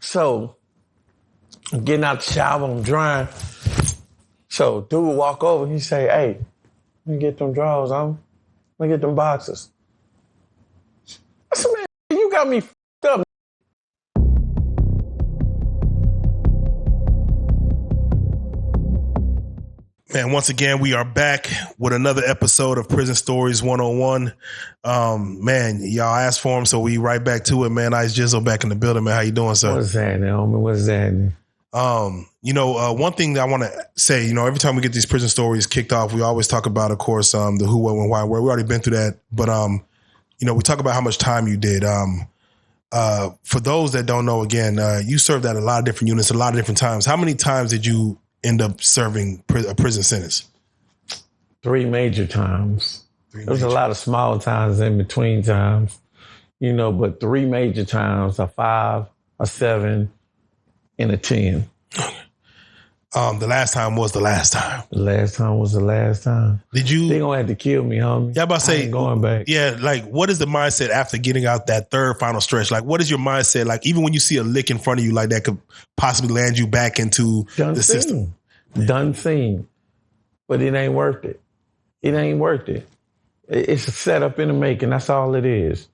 So I'm getting out the shower, I'm drying. So dude walk over, he say, hey, let me get them drawers on. Let me get them boxes. I said, man, you got me f***ed up. Man, once again, we are back with another episode of Prison Stories 101. Man, y'all asked for him, so we right back to it, man. Ice Gizzle back in the building, man. How you doing, sir? What's happening, homie? What's happening? One thing that I want to say, every time we get these prison stories kicked off, we always talk about, of course, the who, what, when, why, where. We already been through that, but we talk about how much time you did. For those that don't know, again, you served at a lot of different units, a lot of different times. How many times did you end up serving a prison sentence? 3 major times. There was a lot of small times in between times, but 3 major times, a 5, a 7, and a 10. The last time was the last time. The last time was the last time. Did you? They gonna have to kill me, homie. Yeah, I'm about to say, I ain't going back. Yeah, like, what is the mindset after getting out that third final stretch? Like, what is your mindset? Like, even when you see a lick in front of you, like that could possibly land you back into the system. Done seen. But it ain't worth it. It ain't worth it. It's a setup in the making. That's all it is.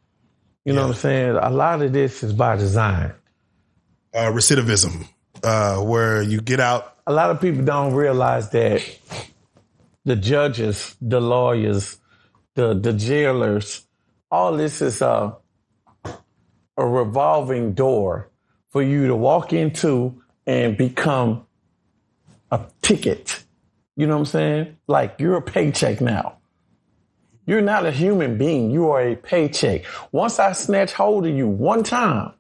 You know what I'm saying? A lot of this is by design. Recidivism, where you get out. A lot of people don't realize that the judges, the lawyers, the jailers, all this is a revolving door for you to walk into and become a ticket. You know what I'm saying? Like, you're a paycheck now. You're not a human being. You are a paycheck. Once I snatch hold of you one time,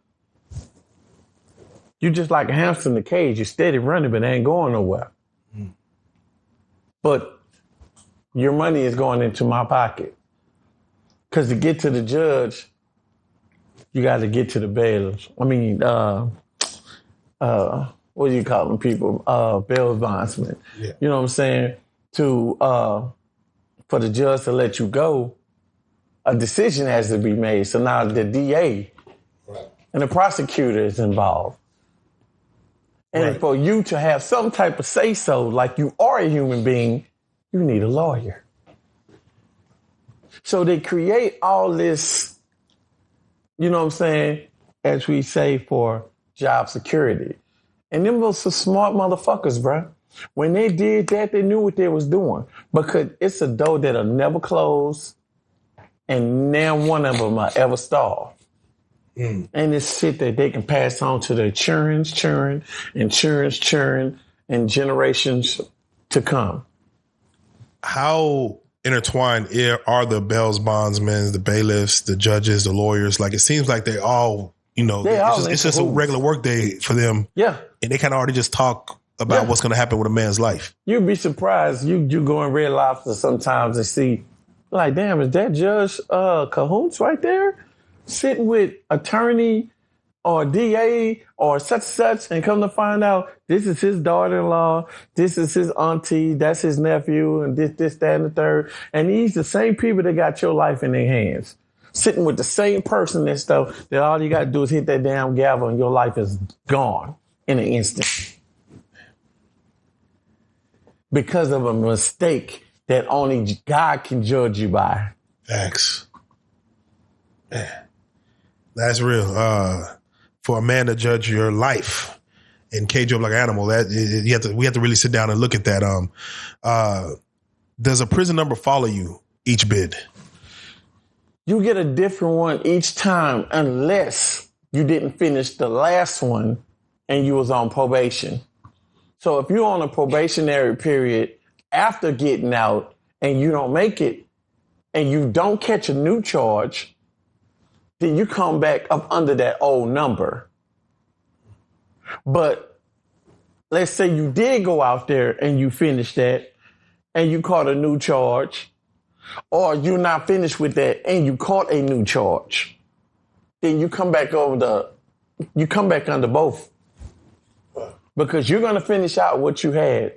you're just like a hamster in the cage. You're steady running, but ain't going nowhere. But your money is going into my pocket. Because to get to the judge, you got to get to the bailiffs. I mean, what do you call them people? Bail bondsmen. Yeah. You know what I'm saying? For the judge to let you go, a decision has to be made. So now the DA and the prosecutor is involved. And for you to have some type of say-so, like you are a human being, you need a lawyer. So they create all this, you know what I'm saying, as we say, for job security. And them was some smart motherfuckers, bro. When they did that, they knew what they was doing. Because it's a door that'll never close, and now one of them will ever stall. And it's shit that they can pass on to their children, and generations to come. How intertwined are the bail bondsmen, the bailiffs, the judges, the lawyers? Like, it seems like they all, it's just a regular work day for them. Yeah. And they kind of already just talk about what's going to happen with a man's life. You'd be surprised. You go in Red Lobster sometimes and see, like, damn, is that Judge Cahoots right there? Sitting with attorney or DA or such, and come to find out this is his daughter-in-law, this is his auntie, that's his nephew, and this, that, and the third. And these the same people that got your life in their hands. Sitting with the same person and stuff, that all you got to do is hit that damn gavel and your life is gone in an instant. Because of a mistake that only God can judge you by. Facts. Man. That's real. For a man to judge your life and cage you up like an animal, we have to really sit down and look at that. Does a prison number follow you each bid? You get a different one each time unless you didn't finish the last one and you was on probation. So if you're on a probationary period after getting out and you don't make it and you don't catch a new charge, then you come back up under that old number. But let's say you did go out there and you finished that and you caught a new charge, or you're not finished with that and you caught a new charge, then you come back under both. Because you're going to finish out what you had.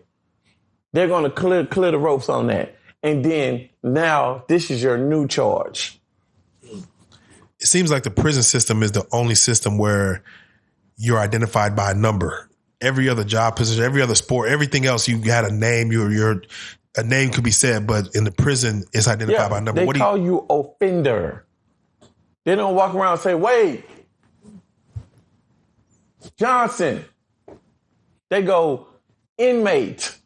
They're going to clear the ropes on that. And then now this is your new charge. It seems like the prison system is the only system where you're identified by a number. Every other job position, every other sport, everything else, you had a name. A name could be said, but in the prison, it's identified by a number. They call you offender. They don't walk around and say, "Wait, Johnson." They go, inmate,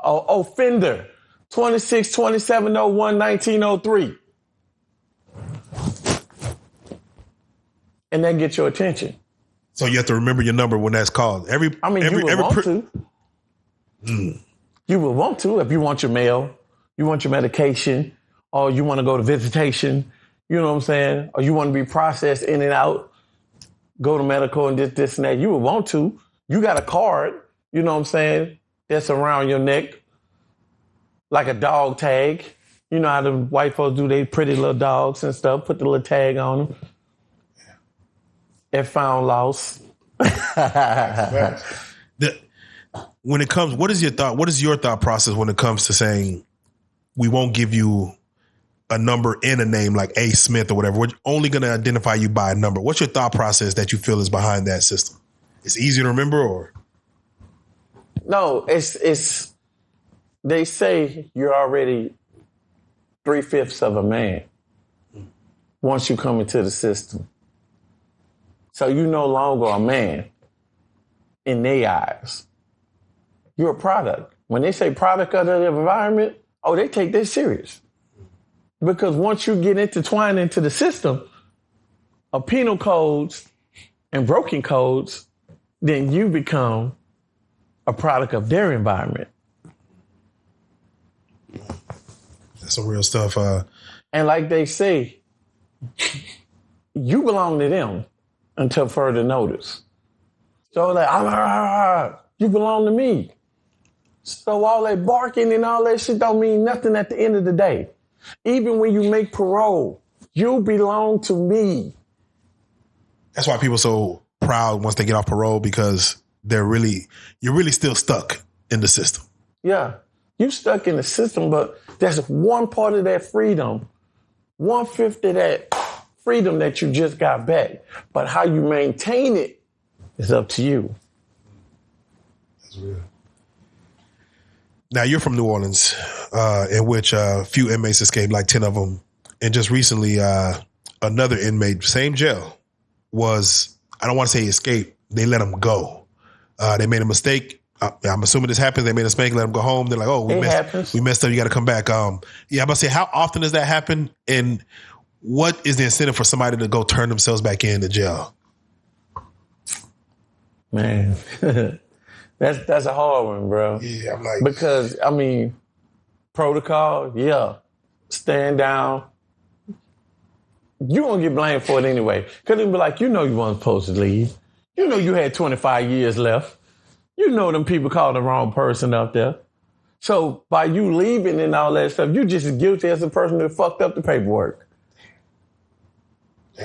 offender, 26-27-01-1903. And that gets your attention. So you have to remember your number when that's called. You would want to. You would want to if you want your mail, you want your medication, or you want to go to visitation, you know what I'm saying? Or you want to be processed in and out, go to medical and this and that. You would want to. You got a card, you know what I'm saying, that's around your neck, like a dog tag. You know how the white folks do they pretty little dogs and stuff, put the little tag on them. If found lost. When it comes, what is your thought process when it comes to saying we won't give you a number and a name like A. Smith or whatever? We're only going to identify you by a number. What's your thought process that you feel is behind that system? It's easy to remember, or? No, it's they say you're already 3/5 of a man once you come into the system. So you're no longer a man in their eyes. You're a product. When they say product of the environment, they take that serious. Because once you get intertwined into the system of penal codes and broken codes, then you become a product of their environment. That's some real stuff. And like they say, you belong to them until further notice. So you belong to me. So all that barking and all that shit don't mean nothing at the end of the day. Even when you make parole, you belong to me. That's why people are so proud once they get off parole, because you're really still stuck in the system. Yeah, you stuck in the system, but that's one part of that freedom, 1/5 of that freedom that you just got back. But how you maintain it is up to you. That's real. Now, you're from New Orleans, in which a few inmates escaped, like 10 of them. And just recently, another inmate, same jail, I don't want to say escaped, they let him go. They made a mistake. I'm assuming this happens. They made a mistake, let him go home. They're like, we messed up, you got to come back. I'm about to say, how often does that happen? And what is the incentive for somebody to go turn themselves back into jail? Man, that's a hard one, bro. Yeah, I'm like, because protocol, stand down. You gonna get blamed for it anyway. Cause it'll be like, you weren't supposed to leave. You know you had 25 years left. You know them people called the wrong person up there. So by you leaving and all that stuff, you just as guilty as the person that fucked up the paperwork.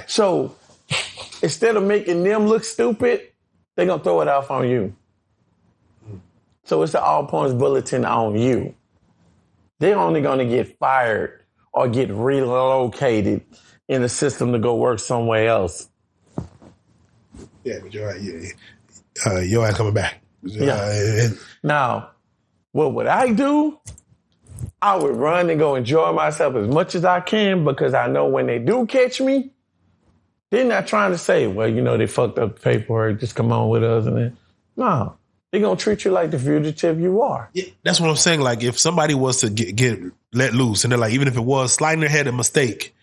So instead of making them look stupid, they're going to throw it off on you. So it's an all points bulletin on you. They're only going to get fired or get relocated in the system to go work somewhere else. Yeah, but you're right. Your ass coming back. Now, what would I do? I would run and go enjoy myself as much as I can, because I know when they do catch me, they're not trying to say, well, they fucked up the paperwork, just come on with us. And then, no, they're going to treat you like the fugitive you are. Yeah, that's what I'm saying. Like, if somebody was to get let loose, and they're like, even if it was sliding their head a mistake,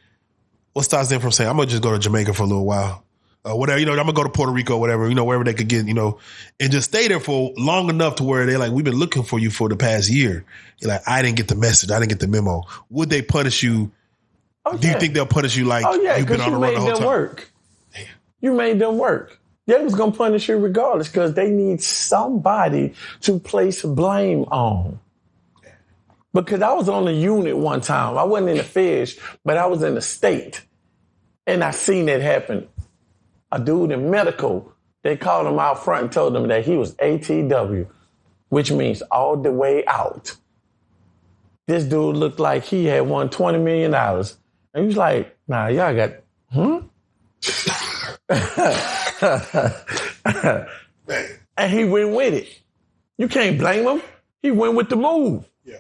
what stops them from saying, I'm going to just go to Jamaica for a little while? Whatever, I'm going to go to Puerto Rico, whatever, wherever they could get, and just stay there for long enough to where they're like, we've been looking for you for the past year. You're like, I didn't get the message. I didn't get the memo. Would they punish you? Do you think they'll punish you like you've been on the run the whole time? Work. You made them work. They was going to punish you regardless, because they need somebody to place blame on. Because I was on the unit one time. I wasn't in the fish, but I was in the state. And I seen it happen. A dude in medical, they called him out front and told him that he was ATW, which means all the way out. This dude looked like he had won $20 million. And he was like, nah, y'all got, And he went with it. You can't blame him. He went with the move. Yeah.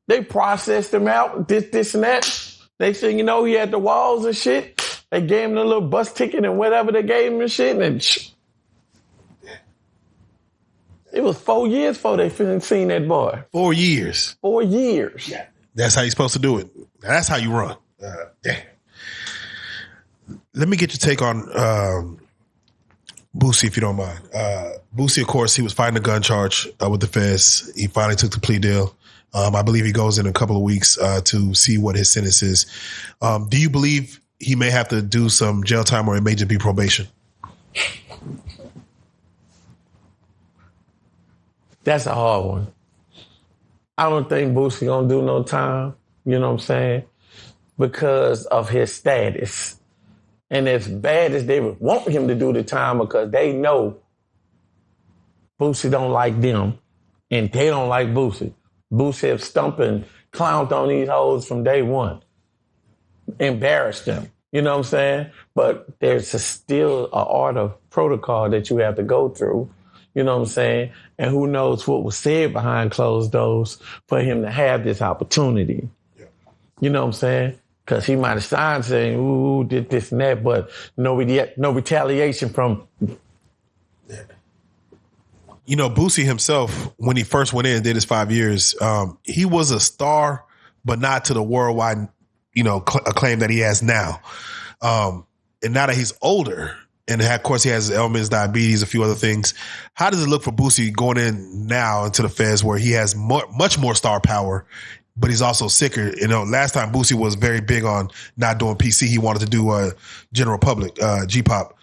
They processed him out, this and that. They said, you know, he had the walls and shit. They gave him a little bus ticket and whatever they gave him and shit. And it was 4 years before they seen that boy. 4 years. 4 years. Yeah. That's how you're supposed to do it. That's how you run. Damn. Let me get your take on Boosie, if you don't mind. Boosie, of course, he was fighting a gun charge with the feds. He finally took the plea deal. I believe he goes in a couple of weeks to see what his sentence is. Do you believe he may have to do some jail time or it may just be probation? That's a hard one. I don't think Boosie gonna do no time, you know what I'm saying, because of his status. And as bad as they would want him to do the time because they know Boosie don't like them and they don't like Boosie. Boosie have stumped and clowned on these hoes from day one. Embarrassed them. You know what I'm saying? But there's still an art of protocol that you have to go through. You know what I'm saying? And who knows what was said behind closed doors for him to have this opportunity. Yeah. You know what I'm saying? Because he might have signed saying, ooh, did this and that, but no retaliation from... You know, Boosie himself, when he first went in and did his 5 years, he was a star, but not to the worldwide, acclaim that he has now. And now that he's older, and of course he has ailments, diabetes, a few other things. How does it look for Boosie going in now into the feds where he has much more star power, but he's also sicker? Last time Boosie was very big on not doing PC. He wanted to do general public, G-pop.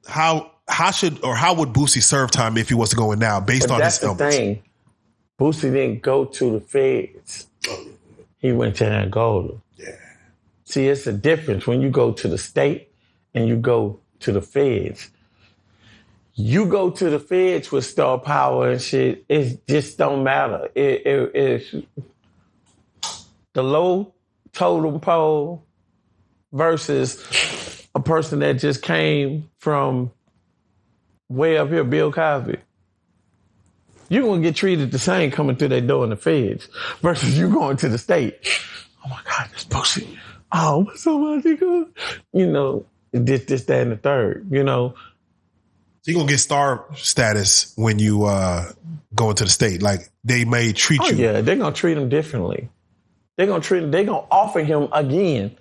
How would Boosie serve time if he was to go in now based on his illness? That's the thing. Boosie didn't go to the feds. He went to Angola. Yeah. See, it's a difference when you go to the state and you go to the feds. You go to the feds with star power and shit, it just don't matter. It's the low totem pole versus a person that just came from way up here, Bill Cosby. You're going to get treated the same coming through that door in the feds versus you going to the state. Oh, my God, this Boosie. Oh, what's so much good? This, that, and the third, So you're going to get star status when you go into the state. Like, they may treat you. Yeah, they're going to treat him differently. They're going to offer him again.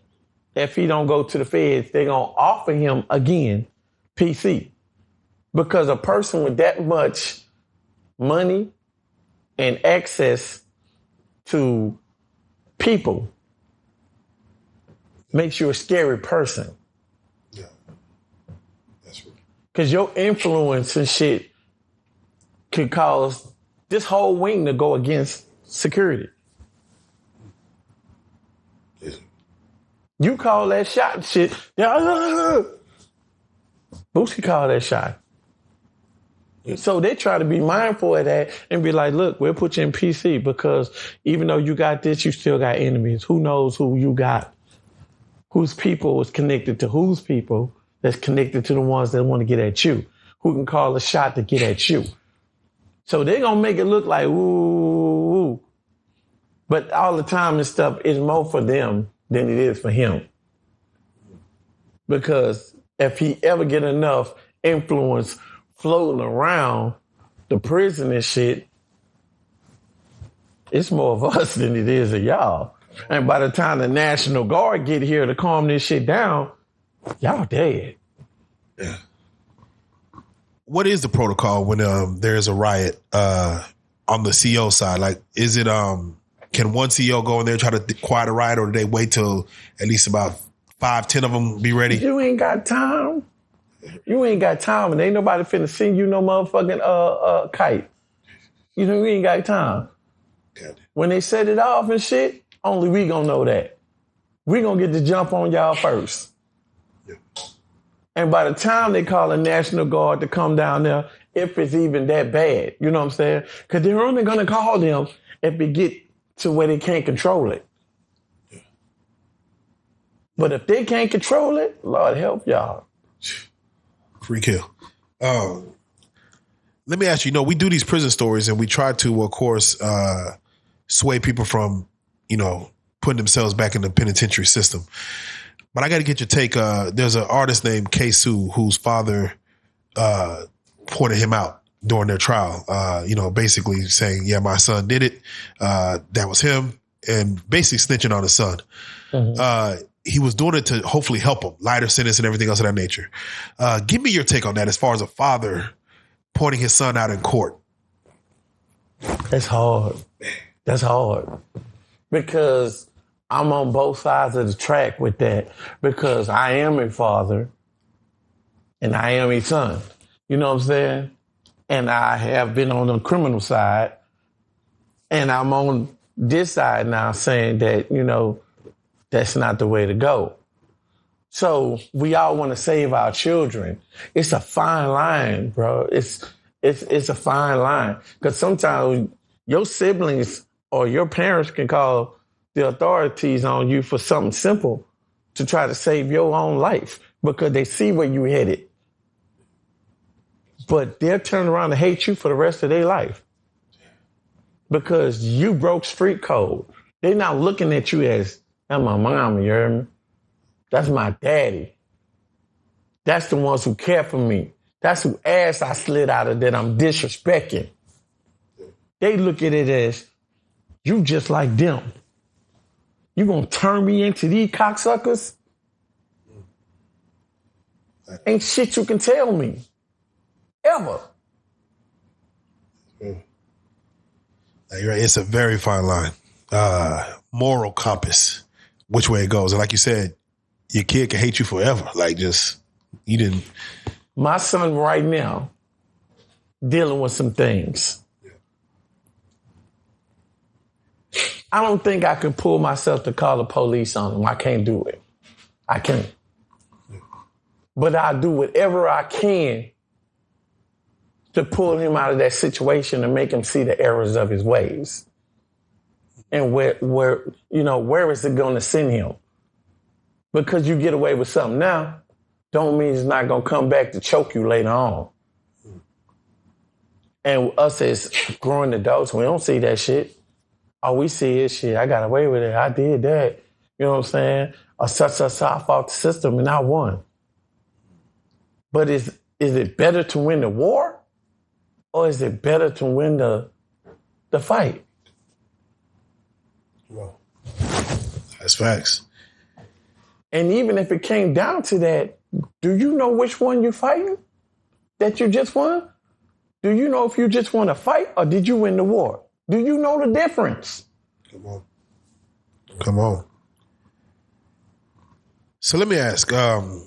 If he don't go to the feds, they're going to offer him again PC. Because a person with that much money and access to people makes you a scary person. Yeah, that's right. Because your influence and shit could cause this whole wing to go against security. Yeah. You call that shot and shit. Boosie called that shot. So they try to be mindful of that and be like, look, we'll put you in PC because even though you got this, you still got enemies. Who knows who you got? Whose people is connected to whose people that's connected to the ones that want to get at you? Who can call a shot to get at you? So they're going to make it look like, ooh. But all the time and stuff is more for them than it is for him. Because if he ever get enough influence floating around the prison and shit, it's more of us than it is of y'all. And by the time the National Guard get here to calm this shit down, y'all dead. Yeah. What is the protocol when there's a riot on the CO side? Like, is it can one CO go in there and try to quiet a riot, or do they wait till at least about 5-10 of them be ready? You ain't got time. You ain't got time, and ain't nobody finna send you no motherfucking kite. You ain't got time. When they set it off and shit, only we gonna know that. We gonna get to jump on y'all first. Yeah. And by the time they call a National Guard to come down there, if it's even that bad, you know what I'm saying? Because they're only gonna call them if it get to where they can't control it. Yeah. But if they can't control it, Lord help y'all. Free kill. Let me ask you, we do these prison stories and we try to, of course, sway people from, putting themselves back in the penitentiary system. But I got to get your take. There's an artist named K-Sue whose father pointed him out during their trial, basically saying, yeah, my son did it. That was him, and basically snitching on his son. Mm-hmm. He was doing it to hopefully help him, lighter sentence and everything else of that nature. Give me your take on that as far as a father pointing his son out in court. That's hard. That's hard. Because I'm on both sides of the track with that, because I am a father and I am a son. You know what I'm saying? And I have been on the criminal side, and I'm on this side now saying that, that's not the way to go. So we all want to save our children. It's a fine line, bro. It's a fine line. Because sometimes your siblings or your parents can call the authorities on you for something simple to try to save your own life because they see where you headed. But they'll turn around and hate you for the rest of their life because you broke street code. They're not looking at you as, that's my mama, you hear me? That's my daddy. That's the ones who care for me. That's who ass I slid out of that I'm disrespecting. They look at it as, you just like them. You gonna turn me into these cocksuckers? Ain't shit you can tell me. Ever. You're right. It's a very fine line. Moral compass, which way it goes. And like you said, your kid can hate you forever. You didn't. My son right now dealing with some things. Yeah. I don't think I can pull myself to call the police on him. I can't do it. I can't. Yeah. But I'll do whatever I can to pull him out of that situation and make him see the errors of his ways. And where is it going to send him? Because you get away with something now, don't mean it's not going to come back to choke you later on. And us as growing adults, we don't see that shit. All we see is shit, I got away with it. I did that. You know what I'm saying? Or such, I fought the system and I won. But is it better to win the war? Or is it better to win the fight? Well, that's facts. And even if it came down to that, do you know which one you're fighting that you just won? Do you know if you just won a fight or did you win the war? Do you know the difference? Come on. So let me ask, of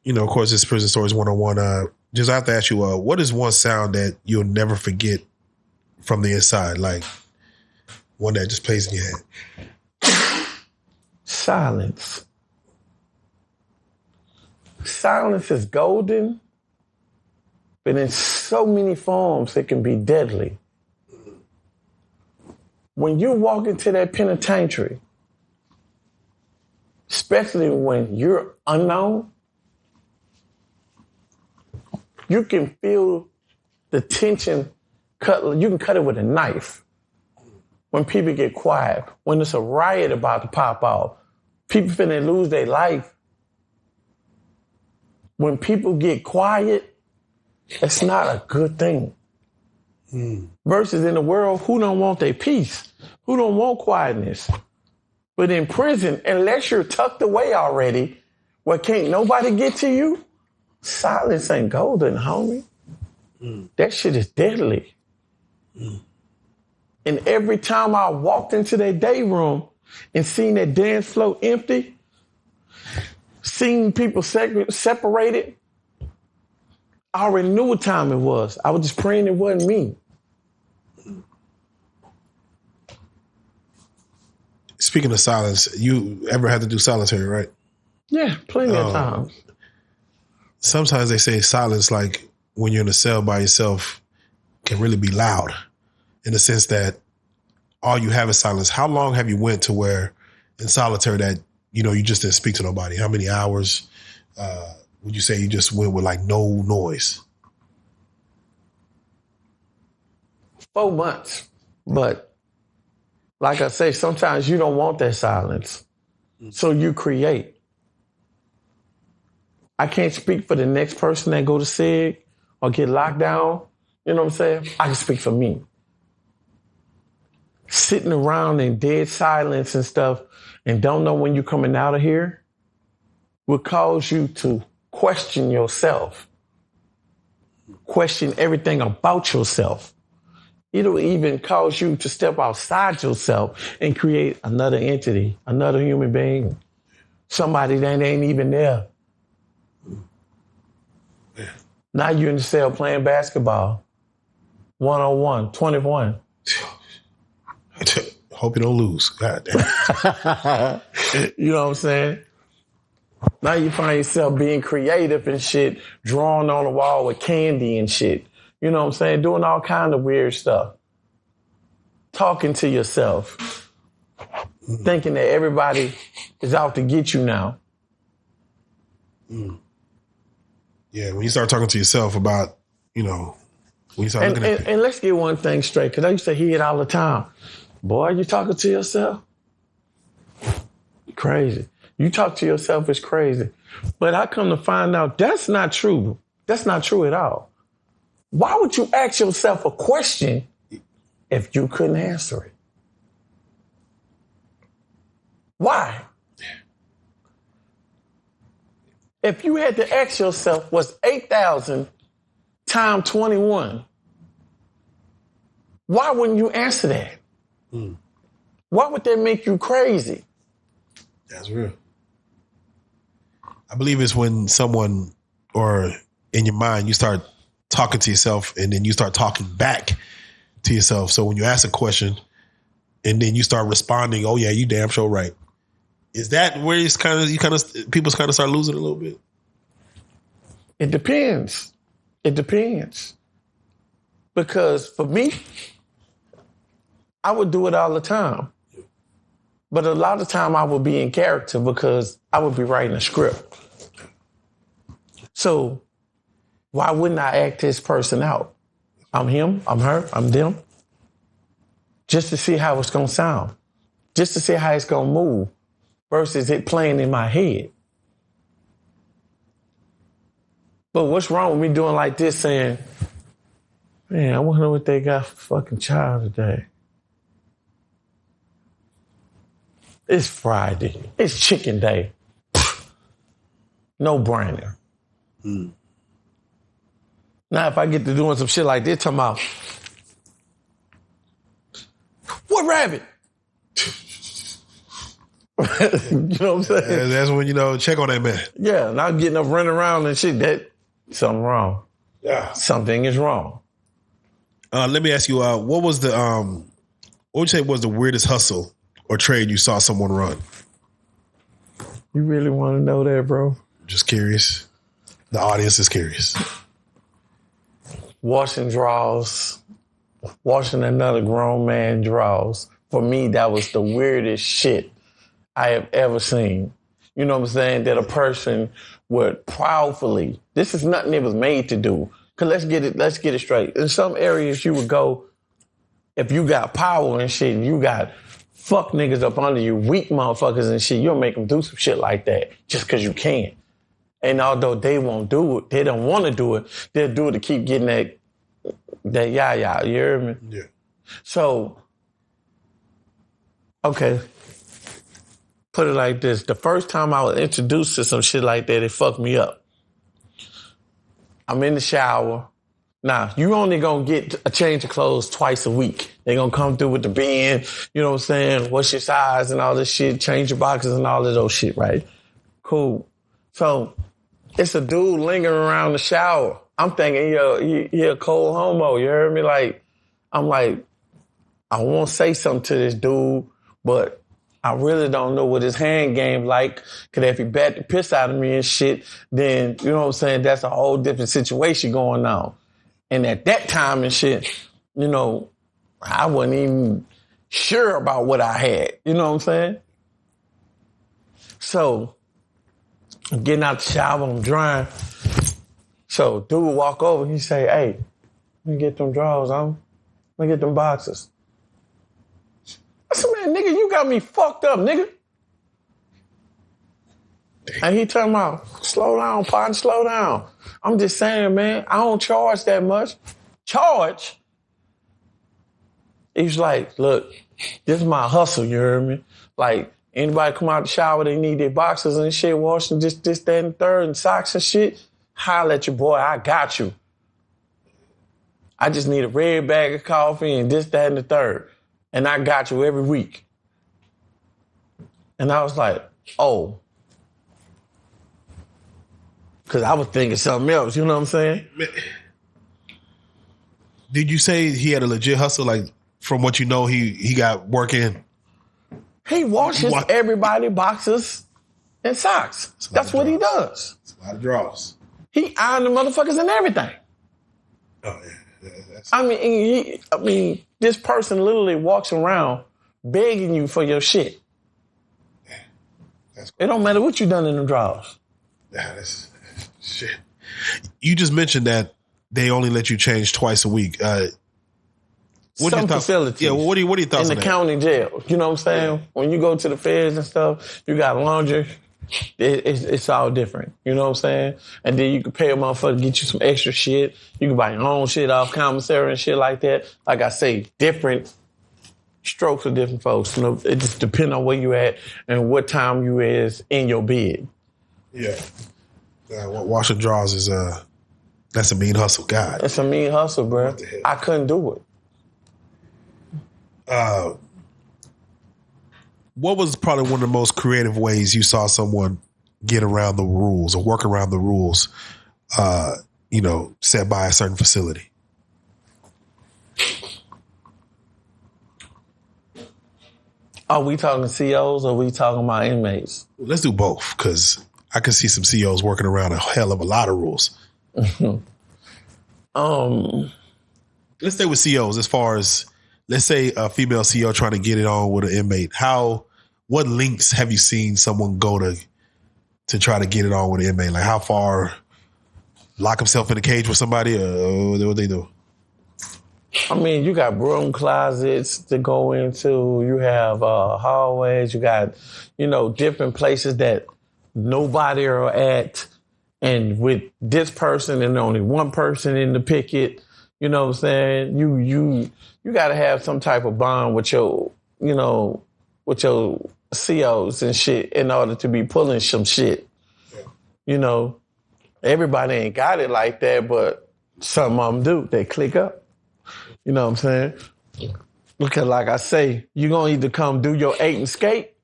course, this Prison Stories 101. Just I have to ask you, what is one sound that you'll never forget from the inside? Like one that just plays in your head. Silence. Silence is golden, but in so many forms it can be deadly. When you walk into that penitentiary, especially when you're unknown, you can feel the tension you can cut it with a knife. When people get quiet, when it's a riot about to pop off, people finna lose their life. When people get quiet, it's not a good thing. Versus in the world, who don't want their peace? Who don't want quietness? But in prison, unless you're tucked away already, where can't nobody get to you, silence ain't golden, homie. That shit is deadly. And every time I walked into that day room and seen that dance floor empty, seeing people separated, I already knew what time it was. I was just praying it wasn't me. Speaking of silence, you ever had to do solitary, right? Yeah, plenty of times. Sometimes they say silence, like when you're in a cell by yourself, can really be loud in the sense that all you have is silence. How long have you went to where in solitary that, you just didn't speak to nobody? How many hours? would you say you just went with like no noise? 4 months. But like I say, sometimes you don't want that silence. So you create. I can't speak for the next person that go to SIG or get locked down. You know what I'm saying? I can speak for me. Sitting around in dead silence and stuff and don't know when you're coming out of here will cause you to question yourself. Question everything about yourself. It'll even cause you to step outside yourself and create another entity, another human being, somebody that ain't even there. Now you're in the cell playing basketball. 1-on-1, 21. Hope you don't lose. God damn. You know what I'm saying? Now you find yourself being creative and shit, drawing on the wall with candy and shit. You know what I'm saying? Doing all kind of weird stuff. Talking to yourself. Thinking that everybody is out to get you now. Yeah, when you start talking to yourself about, when you start looking at and let's get one thing straight, because I used to hear it all the time. Boy, you talking to yourself? Crazy. You talk to yourself, it's crazy. But I come to find out that's not true. That's not true at all. Why would you ask yourself a question if you couldn't answer it? Why? If you had to ask yourself, what's 8,000 times 21? Why wouldn't you answer that? Why would that make you crazy? That's real. I believe it's when someone, or in your mind, you start talking to yourself and then you start talking back to yourself. So when you ask a question and then you start responding, oh yeah, you damn sure right. Is that where it's people kind of start losing a little bit? It depends. It depends. Because for me, I would do it all the time. But a lot of time I would be in character because I would be writing a script. So why wouldn't I act this person out? I'm him, I'm her, I'm them. Just to see how it's going to sound. Just to see how it's going to move versus it playing in my head. But what's wrong with me doing like this saying, man, I wonder what they got for fucking child today. It's Friday. It's chicken day. No brainer. Now, if I get to doing some shit like this, talking about, what rabbit? You know what I'm saying? Yeah, that's when, check on that man. Yeah, and I'm getting up running around and shit. That something wrong. Yeah. Something is wrong. Let me ask you, what would you say was the weirdest hustle or trade you saw someone run? You really want to know that, bro? Just curious. The audience is curious. Washing drawers. Washing another grown man drawers. For me, that was the weirdest shit I have ever seen. You know what I'm saying? That a person would proudly, this is nothing it was made to do. Cause let's get it straight. In some areas you would go, if you got power and shit, and you got fuck niggas up under you, weak motherfuckers and shit, you'll make them do some shit like that just cause you can. And although they won't do it, they don't want to do it, they'll do it to keep getting that yah, you hear me? Yeah. So, okay. Put it like this. The first time I was introduced to some shit like that, it fucked me up. I'm in the shower. Now, you only gonna get a change of clothes twice a week. They gonna come through with the bin, you know what I'm saying? What's your size and all this shit, change your boxes and all of those shit, right? Cool. So, it's a dude lingering around the shower. I'm thinking, he a cold homo, you heard me? I'm like, I won't say something to this dude, but I really don't know what his hand game like. Cause if he bat the piss out of me and shit, then, you know what I'm saying, that's a whole different situation going on. And at that time and shit, I wasn't even sure about what I had. You know what I'm saying? So I'm getting out the shower, I'm drying. So dude walk over, he say, hey, let me get them drawers on. Let me get them boxes. I said, man, nigga, you got me fucked up, nigga. And he turned around, slow down, partner, slow down. I'm just saying, man, I don't charge that much. Charge? He's like, look, this is my hustle, you heard me? Like, anybody come out the shower, they need their boxes and shit, washing this, that, and the third, and socks and shit. Holler at your boy, I got you. I just need a red bag of coffee and this, that, and the third. And I got you every week. And I was like, oh. Because I was thinking something else, you know what I'm saying? Did you say he had a legit hustle? Like, from what you know, he got work in? He washes everybody boxes and socks. That's what he does. It's a lot of draws. He ironed the motherfuckers and everything. Oh, yeah. I mean, this person literally walks around begging you for your shit. It don't matter what you done in the drawers. Yeah, that's shit. You just mentioned that they only let you change twice a week. Some facilities. Yeah, well, what are your thoughts in the county jail? You know what I'm saying? Yeah. When you go to the feds and stuff, you got laundry. It's all different. You know what I'm saying? And then you can pay a motherfucker to get you some extra shit. You can buy your own shit off commissary and shit like that. Like I say, different strokes for different folks. You know, it just depends on where you at and what time you is in your bed. Yeah. Washing drawers is that's a mean hustle, God. It's a mean hustle, bro. I couldn't do it. What was probably one of the most creative ways you saw someone get around the rules or work around the rules, set by a certain facility? Are we talking COs or are we talking about inmates? Let's do both, because I can see some COs working around a hell of a lot of rules. Let's stay with COs as far as, let's say a female CO trying to get it on with an inmate. What links have you seen someone go to try to get it on with an inmate? Like how far, lock himself in a cage with somebody, or what they do? I mean, you got broom closets to go into. You have hallways. You got, different places that nobody are at. And with this person and only one person in the picket, you know what I'm saying? You got to have some type of bond with your COs and shit in order to be pulling some shit. Everybody ain't got it like that, but some of them do. They click up. You know what I'm saying? Because like I say, you're going to either come do your 8 and skate,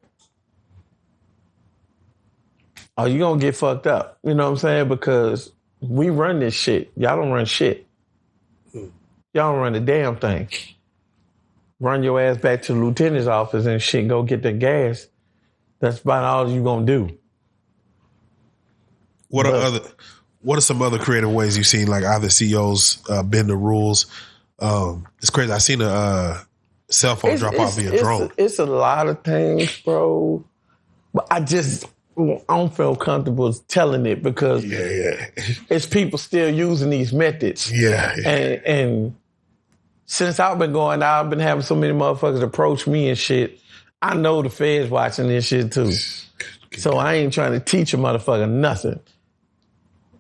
or you're going to get fucked up. You know what I'm saying? Because we run this shit. Y'all don't run shit. Y'all don't run the damn thing. Run your ass back to the lieutenant's office and shit, go get the gas. That's about all you gonna do. What are some other creative ways you've seen, like either COs bend the rules? It's crazy. I seen a cell phone drop off via drone. It's a lot of things, bro. But I don't feel comfortable telling it because it's people still using these methods. Yeah. And since I've been going out, I've been having so many motherfuckers approach me and shit. I know the feds watching this shit too. So I ain't trying to teach a motherfucker nothing.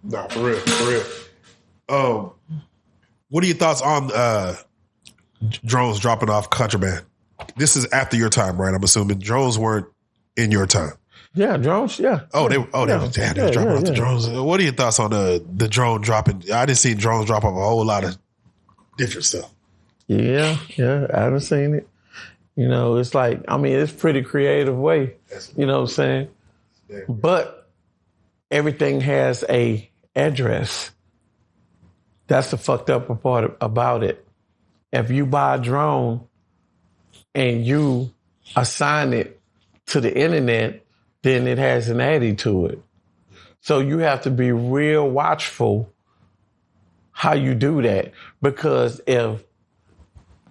No, for real. What are your thoughts on drones dropping off contraband? This is after your time, right? I'm assuming drones weren't in your time. Yeah, drones. Yeah. They were dropping off the drones. What are your thoughts on the drone dropping? I didn't see drones drop off a whole lot of different stuff. Yeah, I haven't seen it. It's like, it's a pretty creative way. You know what I'm saying? But everything has a address. That's the fucked up part about it. If you buy a drone and you assign it to the internet, then it has an addy to it. So you have to be real watchful how you do that. Because if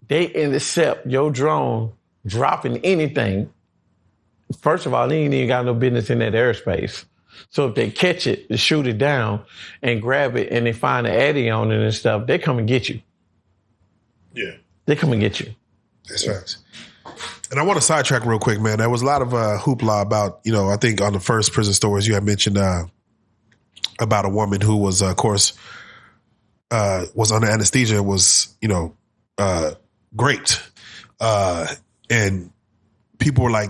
they intercept your drone dropping anything, first of all, they ain't even got no business in that airspace. So if they catch it, they shoot it down and grab it and they find an Addy on it and stuff, they come and get you. Yeah. They come and get you. That's facts. And I want to sidetrack real quick, man. There was a lot of hoopla about, I think on the first prison stories you had mentioned about a woman who was, of course, was under anesthesia, was, raped. And people were like,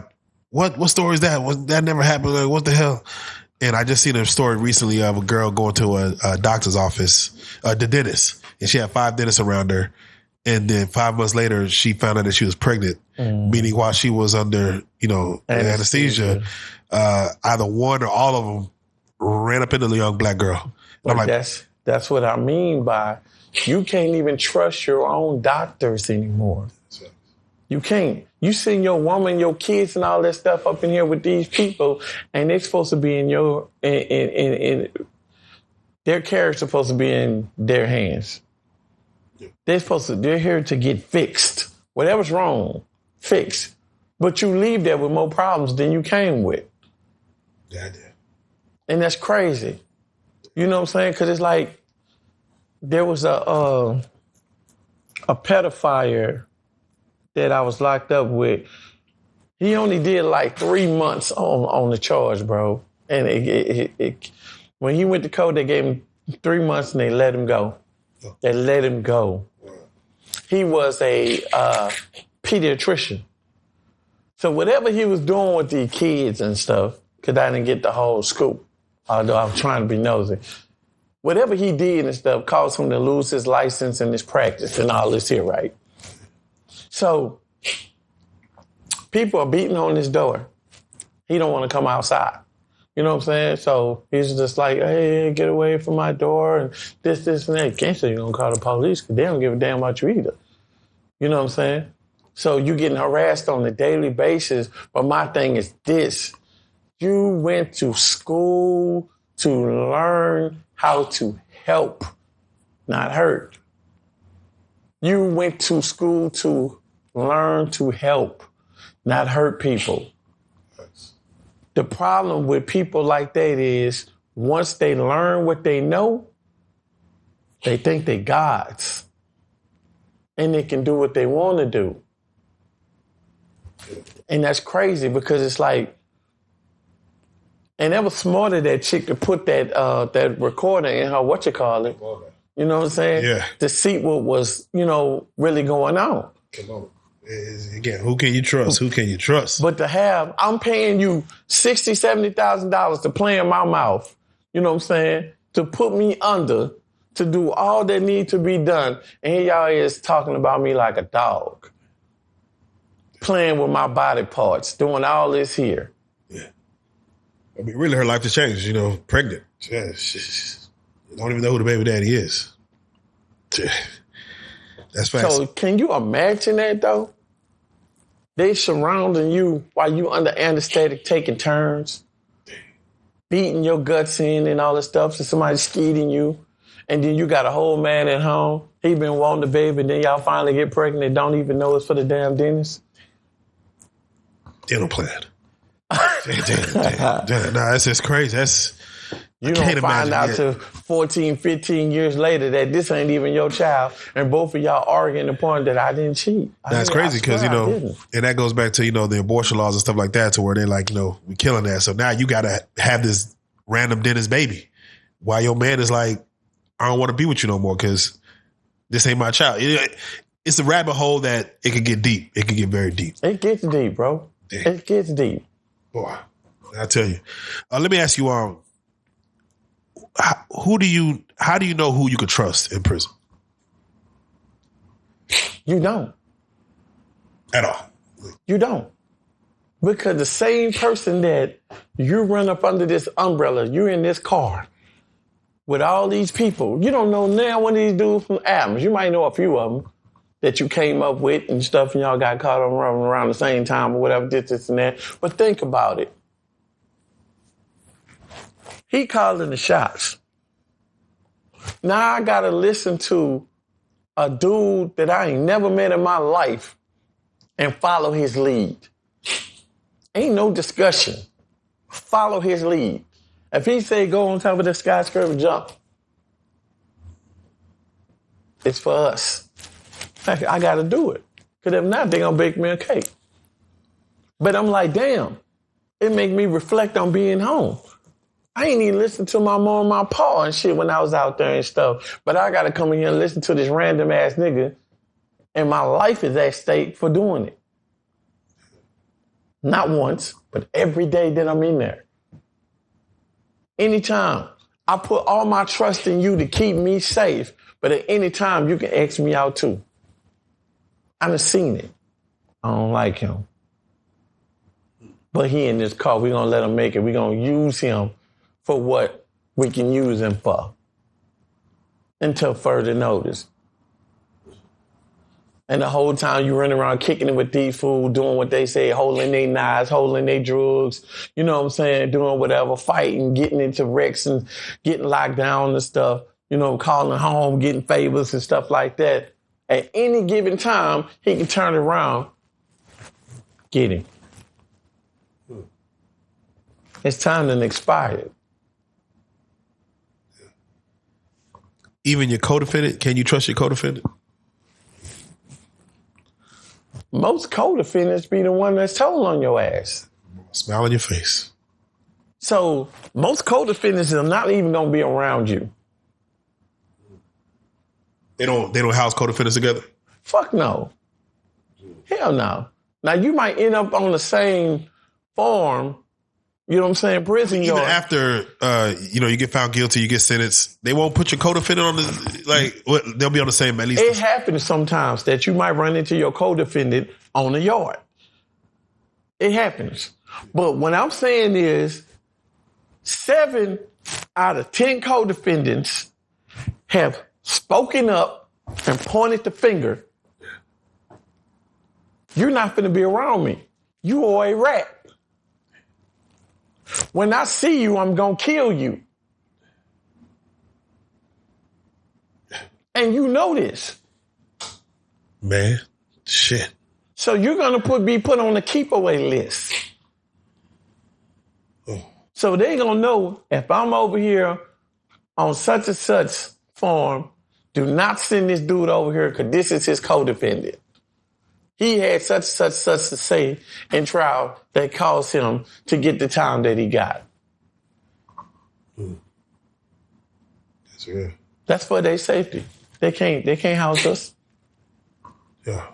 what story is that? That never happened. Like, what the hell? And I just seen a story recently of a girl going to a doctor's office, the dentist, and she had 5 dentists around her. And then 5 months later, she found out that she was pregnant, meaning while she was under, anesthesia, either one or all of them ran up into the young black girl. I'm like, that's what I mean by you can't even trust your own doctors anymore. You can't. You send your woman, your kids, and all that stuff up in here with these people, and they're supposed to be in their care's supposed to be in their hands. They're here to get fixed. Whatever's wrong, fixed. But you leave there with more problems than you came with. Yeah, I did. And that's crazy. You know what I'm saying? Because it's like there was a pedophile that I was locked up with. He only did like 3 months on the charge, bro. And when he went to court, they gave him 3 months and they let him go. They let him go. He was a pediatrician. So whatever he was doing with the kids and stuff, because I didn't get the whole scoop, although I was trying to be nosy, whatever he did and stuff caused him to lose his license and his practice and all this here, right? So people are beating on his door. He don't want to come outside. You know what I'm saying? So he's just like, hey, get away from my door and this, and that. Can't say you're going to call the police because they don't give a damn about you either. You know what I'm saying? So you getting harassed on a daily basis. But my thing is this. You went to school to learn how to help, not hurt. You went to school to learn to help, not hurt people. The problem with people like that is once they learn what they know, they think they're gods. And they can do what they want to do. And that's crazy because it's like, and that was smart of that chick to put that recorder in her, You know what I'm saying? Yeah. To see what was, really going on. Come on. Again, who can you trust? Who can you trust? But to have, I'm paying you $60,000, $70,000 to play in my mouth, you know what I'm saying? To put me under, to do all that need to be done. And here y'all is talking about me like a dog. Playing with my body parts, doing all this here. Yeah. I mean, really her life has changed, pregnant. Yeah, she don't even know who the baby daddy is. That's fast. So can you imagine that though? They surrounding you while you under anesthetic taking turns, beating your guts in and all this stuff. So somebody's skeeting you. And then you got a whole man at home. He been wanting the baby. And then y'all finally get pregnant and don't even know it's for the damn dentist. They don't plan. Damn. Nah, that's just crazy. You don't find out till 14, 15 years later that this ain't even your child, and both of y'all arguing the point that I didn't cheat. That's crazy because, and that goes back to, the abortion laws and stuff like that to where they're like, we're killing that. So now you got to have this random dentist baby while your man is like, I don't want to be with you no more because this ain't my child. It's a rabbit hole that it could get deep. It could get very deep. It gets deep, bro. Damn. It gets deep. Boy, I tell you. Let me ask you, how do you know who you could trust in prison? You don't. At all. You don't. Because the same person that you run up under this umbrella, you're in this car with all these people. You don't know now one of these dudes from Adams. You might know a few of them that you came up with and stuff and y'all got caught on running around the same time or whatever, this and that. But think about it. He calling the shots. Now I got to listen to a dude that I ain't never met in my life and follow his lead. Ain't no discussion. Follow his lead. If he say go on top of the skyscraper, jump. It's for us. I got to do it. Because if not, they're going to bake me a cake. But I'm like, damn, it make me reflect on being home. I ain't even listen to my mom and my pa and shit when I was out there and stuff. But I got to come in here and listen to this random ass nigga. And my life is at stake for doing it. Not once, but every day that I'm in there. Anytime. I put all my trust in you to keep me safe. But at any time, you can X me out too. I done seen it. I don't like him. But he in this car. We're going to let him make it. We're going to use him for what we can use him for. Until further notice. And the whole time you run around kicking it with these fools, doing what they say, holding their knives, holding their drugs, you know what I'm saying, doing whatever, fighting, getting into wrecks and getting locked down and stuff, you know, calling home, getting favors and stuff like that. At any given time, he can turn around, get him. It's time to expire it. Even your co-defendant, can you trust your co-defendant? Most co-defendants be the one that's told on your ass. Smile on your face. So most co-defendants are not even going to be around you. They don't house co-defendants together? Fuck no. Hell no. Now you might end up on the same farm, you know what I'm saying, prison Even yard. after, you get found guilty, you get sentenced, they won't put your co-defendant on they'll be on the same, at least. It happens sometimes that you might run into your co-defendant on the yard. It happens. But what I'm saying is 7 out of 10 co-defendants have spoken up and pointed the finger. You're not going to be around me. You are a rat. When I see you, I'm going to kill you. And you know this. Man, shit. So you're going to be put on the keep away list. Oh. So they're going to know if I'm over here on such and such farm, do not send this dude over here because this is his co-defendant. He had such to say in trial that caused him to get the time that he got. That's real. That's for their safety. They can't house us. Yeah.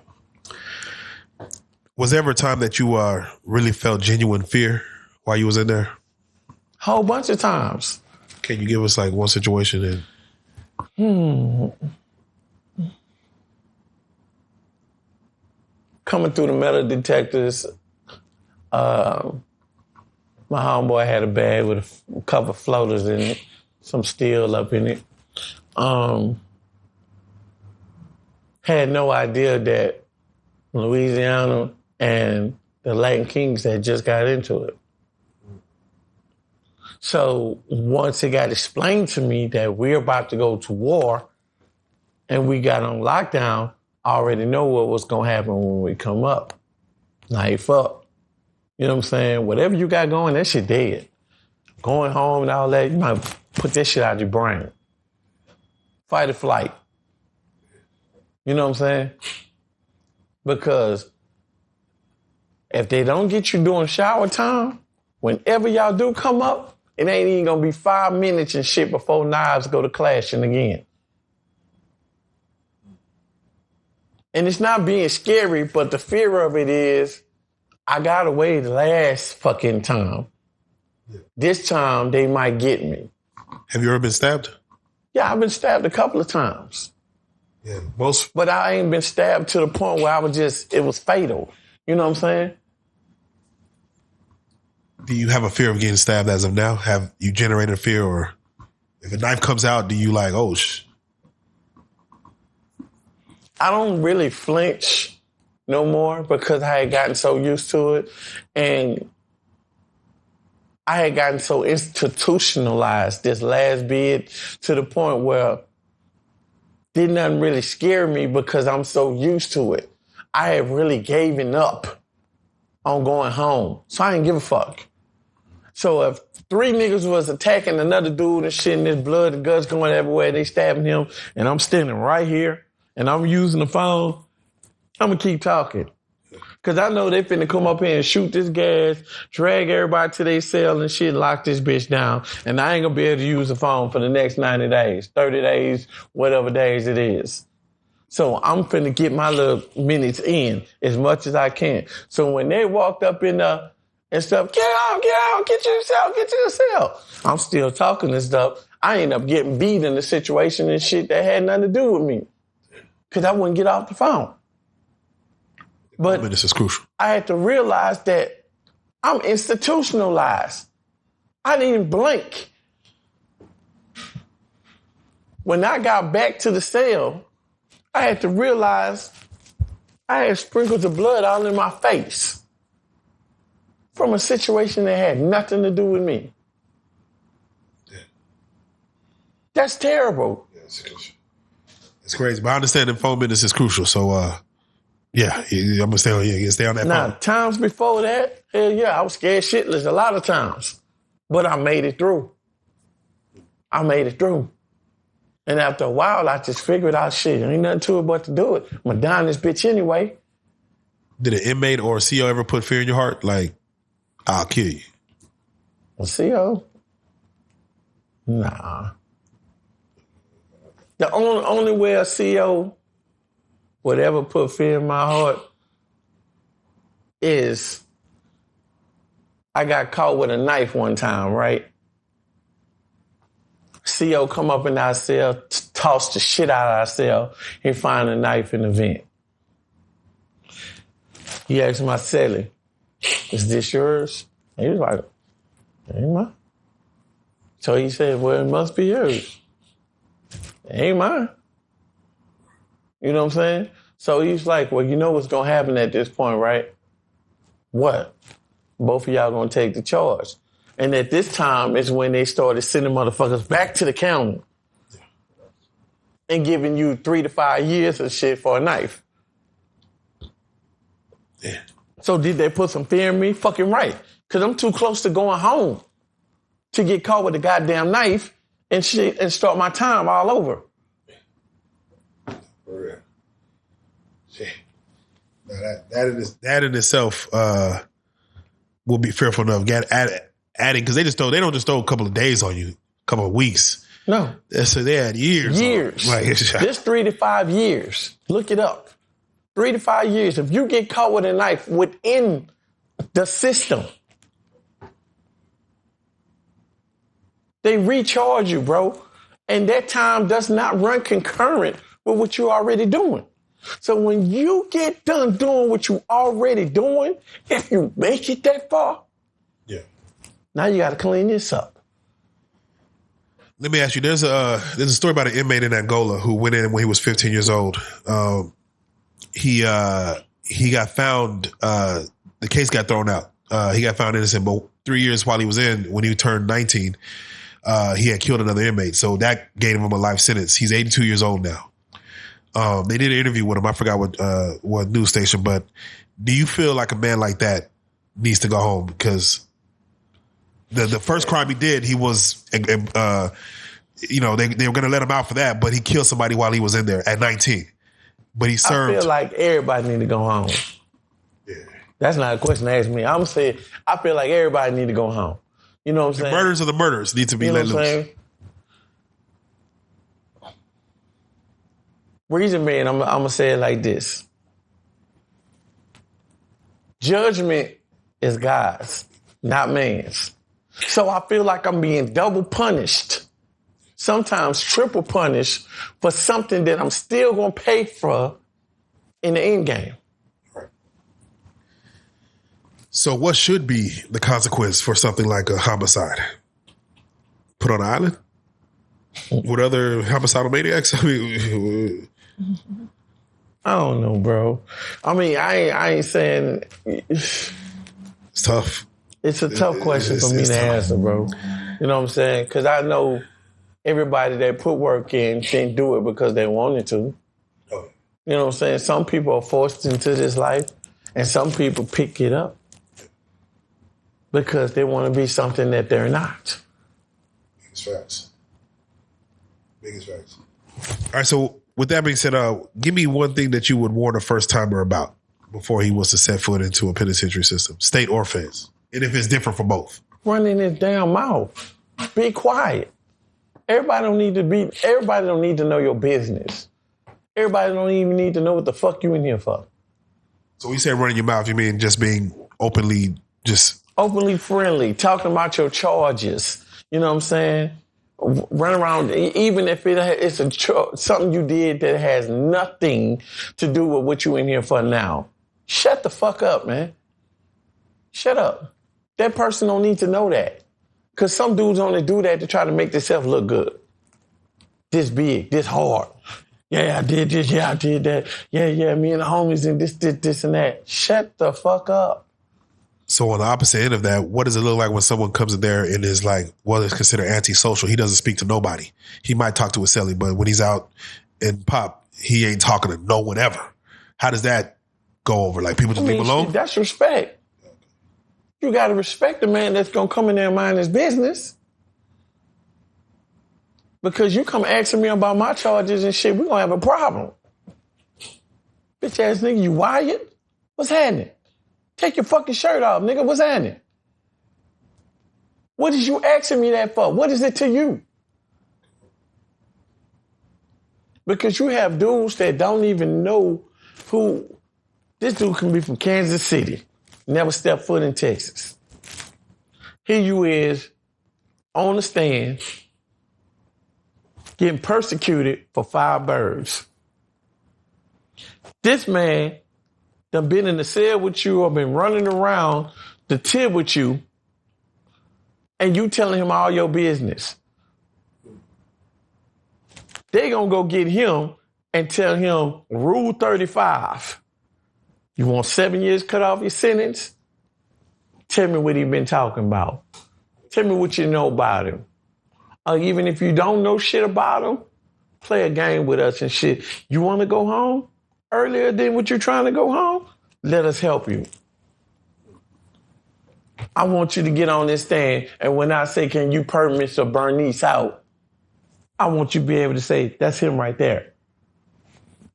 Was there ever a time that you really felt genuine fear while you was in there? Whole bunch of times. Can you give us like one situation? Coming through the metal detectors, my homeboy had a bag with a couple of floaters in it, some steel up in it. Had no idea that Louisiana and the Latin Kings had just got into it. So once it got explained to me that we're about to go to war and we got on lockdown, I already know what was going to happen when we come up. Knife up. You know what I'm saying? Whatever you got going, that shit dead. Going home and all that, you might put that shit out your brain. Fight or flight. You know what I'm saying? Because if they don't get you during shower time, whenever y'all do come up, it ain't even going to be 5 minutes and shit before knives go to clashing again. And it's not being scary, but the fear of it is, I got away the last fucking time. Yeah. This time, they might get me. Have you ever been stabbed? Yeah, I've been stabbed a couple of times. Yeah, But I ain't been stabbed to the point where it was fatal. You know what I'm saying? Do you have a fear of getting stabbed as of now? Have you generated a fear, or if a knife comes out, do you like, oh, I don't really flinch no more because I had gotten so used to it. And I had gotten so institutionalized this last bid to the point where did nothing really scare me because I'm so used to it. I had really given up on going home. So I didn't give a fuck. So if 3 niggas was attacking another dude and shit, and there's blood and guts going everywhere, they stabbing him, and I'm standing right here, and I'm using the phone, I'm gonna keep talking. Cause I know they finna come up here and shoot this gas, drag everybody to their cell and shit, lock this bitch down, and I ain't gonna be able to use the phone for the next 90 days, 30 days, whatever days it is. So I'm finna get my little minutes in as much as I can. So when they walked up in there and stuff, get out, get to your cell. I'm still talking and stuff. I end up getting beat in the situation and shit that had nothing to do with me. Cause I wouldn't get off the phone. But this is crucial. I had to realize that I'm institutionalized. I didn't even blink. When I got back to the cell, I had to realize I had sprinkles of blood all in my face from a situation that had nothing to do with me. Yeah. That's terrible. Yeah, it's crazy. But I understand that phone business is crucial. So, yeah, I'm going to stay on here. Stay on that Now, phone. times before that, hell yeah, I was scared shitless a lot of times. But I made it through. And after a while, I just figured out shit. There ain't nothing to it but to do it. I'm going to die in this bitch anyway. Did an inmate or a CO ever put fear in your heart? Like, I'll kill you. A CO? Nah. The only way a CO would ever put fear in my heart is I got caught with a knife one time, right? CO come up in our cell, toss the shit out of our cell, he find a knife in the vent. He asked my cellie, is this yours? And he was like, ain't mine. So he said, well, it must be yours. Ain't mine. You know what I'm saying? So he's like, well, you know what's going to happen at this point, right? What? Both of y'all going to take the charge. And at this time is when they started sending motherfuckers back to the county and giving you 3 to 5 years of shit for a knife. Yeah. So did they put some fear in me? Fucking right. Because I'm too close to going home to get caught with a goddamn knife and shit and start my time all over. For real. Shit. Now that in itself will be fearful enough. Adding, because they don't just throw a couple of days on you, a couple of weeks. No. So they had years. Like, this 3 to 5 years. Look it up. 3 to 5 years. If you get caught with a knife within the system, they recharge you, bro. And that time does not run concurrent with what you're already doing. So when you get done doing what you already doing, if you make it that far, yeah, now you got to clean this up. Let me ask you, there's a story about an inmate in Angola who went in when he was 15 years old. He got found, the case got thrown out. He got found innocent, but 3 years while he was in, when he turned 19, he had killed another inmate. So that gave him a life sentence. He's 82 years old now. They did an interview with him. I forgot what news station, but do you feel like a man like that needs to go home? Because the first crime he did, he was, they were going to let him out for that, but he killed somebody while he was in there at 19. But he served. I feel like everybody need to go home. Yeah. That's not a question to ask me. I'm saying I feel like everybody need to go home. You know what I'm saying? Murders of the murders need to be let loose. Reason being, I'm going to say it like this. Judgment is God's, not man's. So I feel like I'm being double punished, sometimes triple punished for something that I'm still going to pay for in the end game. Right. So what should be the consequence for something like a homicide? Put on an island? With other homicidal maniacs? I mean, I don't know, bro. I mean, I ain't saying it's tough. It's a tough question for me to answer, bro. You know what I'm saying? Because I know everybody that put work in didn't do it because they wanted to. You know what I'm saying? Some people are forced into this life, and some people pick it up. because they want to be something that they're not. Biggest facts. Biggest facts. All right, so with that being said, give me one thing that you would warn a first-timer about before he was to set foot into a penitentiary system, state or feds, and if it's different for both. Running his damn mouth. Be quiet. Everybody don't need to know your business. Everybody don't even need to know what the fuck you in here for. So when you say running your mouth, you mean just being openly friendly, talking about your charges. You know what I'm saying? Run around, even if it's something you did that has nothing to do with what you in here for now. Shut the fuck up, man. Shut up. That person don't need to know that. Because some dudes only do that to try to make themselves look good. This big, this hard. Yeah, I did this. Yeah, I did that. Yeah, me and the homies and this and that. Shut the fuck up. So on the opposite end of that, what does it look like when someone comes in there and is like, well, it's considered antisocial? He doesn't speak to nobody. He might talk to a celly, but when he's out in pop, he ain't talking to no one ever. How does that go over? Like people just leave him alone? That's respect. You got to respect the man that's going to come in there and mind his business. Because you come asking me about my charges and shit, we're going to have a problem. Bitch ass nigga, you wired? What's happening? Take your fucking shirt off, nigga. What's happening? What is you asking me that for? What is it to you? Because you have dudes that don't even know who. This dude can be from Kansas City, never stepped foot in Texas. Here you is on the stand, getting persecuted for 5 birds. This man done been in the cell with you or been running around the tip with you, and you telling him all your business. They gonna go get him and tell him Rule 35. You want 7 years cut off your sentence? Tell me what he been talking about. Tell me what you know about him. Or even if you don't know shit about him, play a game with us and shit. You want to go home earlier than what you're trying to go home? Let us help you. I want you to get on this stand, and when I say, can you permit Mr. Bernice out? I want you to be able to say, that's him right there.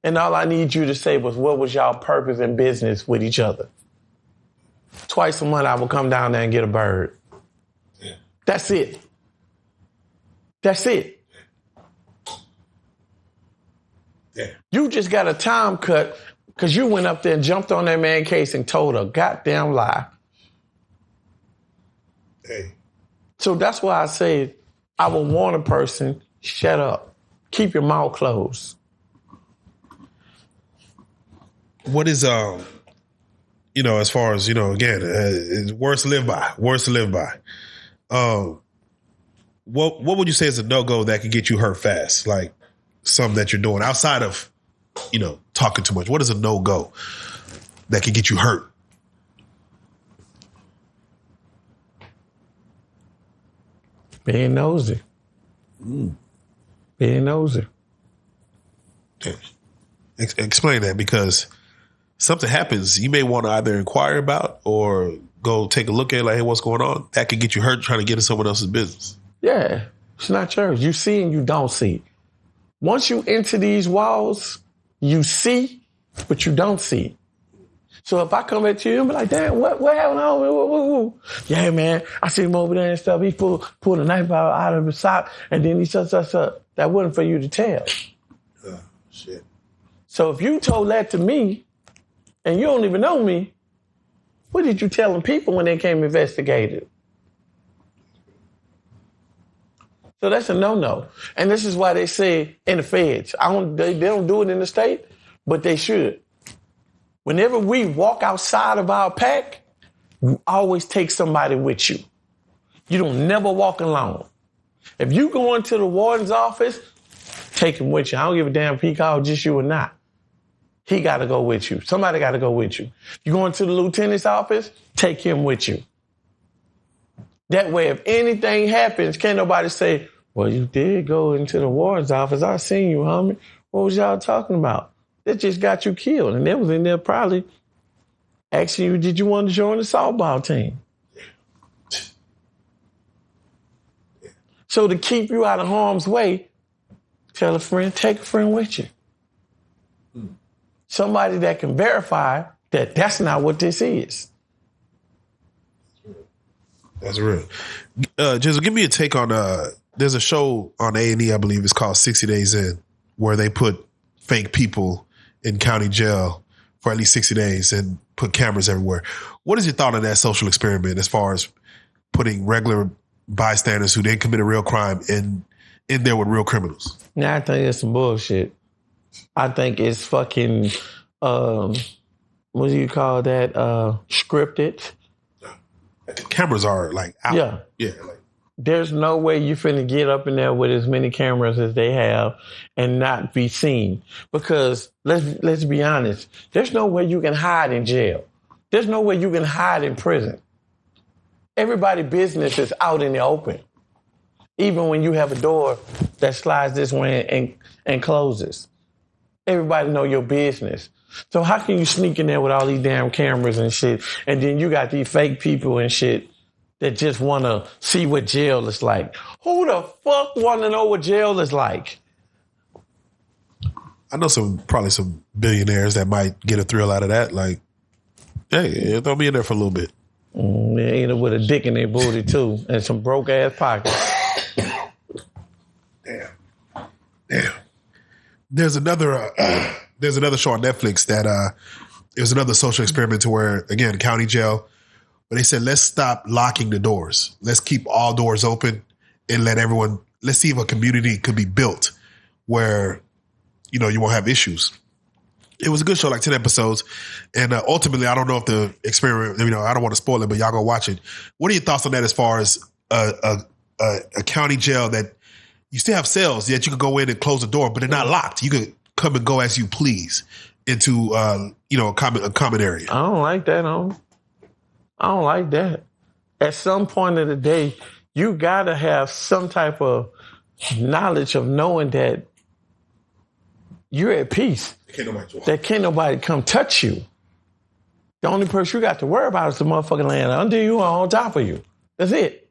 And all I need you to say was, what was y'all purpose and business with each other? Twice a month, I will come down there and get a bird. Yeah. That's it. That's it. Yeah. You just got a time cut because you went up there and jumped on that man's case and told a goddamn lie. Hey. So that's why I say I will warn a person, shut up. Keep your mouth closed. What is, as far as, again, it's worse to live by. What would you say is a no-go that could get you hurt fast? Like something that you're doing outside of, talking too much. What is a no-go that could get you hurt? Being nosy. Being nosy. Explain that, because something happens you may want to either inquire about or go take a look at, like, hey, what's going on? That could get you hurt trying to get in someone else's business. Yeah, it's not yours. You see and you don't see. Once you enter these walls, you see, but you don't see. So if I come at you and be like, damn, what happened on? Yeah, man, I see him over there and stuff. He pulled a knife out of his sock, and then he said, that wasn't for you to tell. Shit. So if you told that to me, and you don't even know me, what did you tell them people when they came investigated? So that's a no-no. And this is why they say in the feds, they don't do it in the state, but they should. Whenever we walk outside of our pack, you always take somebody with you. You don't never walk alone. If you go into the warden's office, take him with you. I don't give a damn if he called just you or not. He got to go with you. Somebody got to go with you. You go into the lieutenant's office, take him with you. That way, if anything happens, can't nobody say, well, you did go into the warden's office. I seen you, homie. What was y'all talking about? That just got you killed. And they was in there probably asking you, did you want to join the softball team? So to keep you out of harm's way, tell a friend, take a friend with you. Somebody that can verify that that's not what this is. That's real. Gizzle, give me a take on, there's a show on A&E, I believe it's called 60 Days In, where they put fake people in county jail for at least 60 days and put cameras everywhere. What is your thought on that social experiment as far as putting regular bystanders who didn't commit a real crime in there with real criminals? Now I think it's some bullshit. I think it's fucking, what do you call that? Scripted. Cameras are like out. Yeah. Yeah. Like, there's no way you finna get up in there with as many cameras as they have and not be seen. Because let's be honest, there's no way you can hide in jail. There's no way you can hide in prison. Everybody's business is out in the open. Even when you have a door that slides this way and closes. Everybody know your business. So how can you sneak in there with all these damn cameras and shit, and then you got these fake people and shit that just want to see what jail is like? Who the fuck want to know what jail is like? I know probably some billionaires that might get a thrill out of that. Like, hey, throw me in there for a little bit. Either with a dick in their booty too, and some broke ass pockets. Damn. There's another show on Netflix that it was another social experiment to where, again, county jail, but they said, let's stop locking the doors. Let's keep all doors open and let's see if a community could be built where, you won't have issues. It was a good show, like 10 episodes. And ultimately, I don't know if the experiment, I don't want to spoil it, but y'all go watch it. What are your thoughts on that as far as a county jail that you still have cells, yet you could go in and close the door, but they're not locked. You could come and go as you please into, a common area. I don't like that, I don't like that. At some point of the day, you got to have some type of knowledge of knowing that you're at peace. That can't nobody come touch you. The only person you got to worry about is the motherfucking land under you or on top of you. That's it.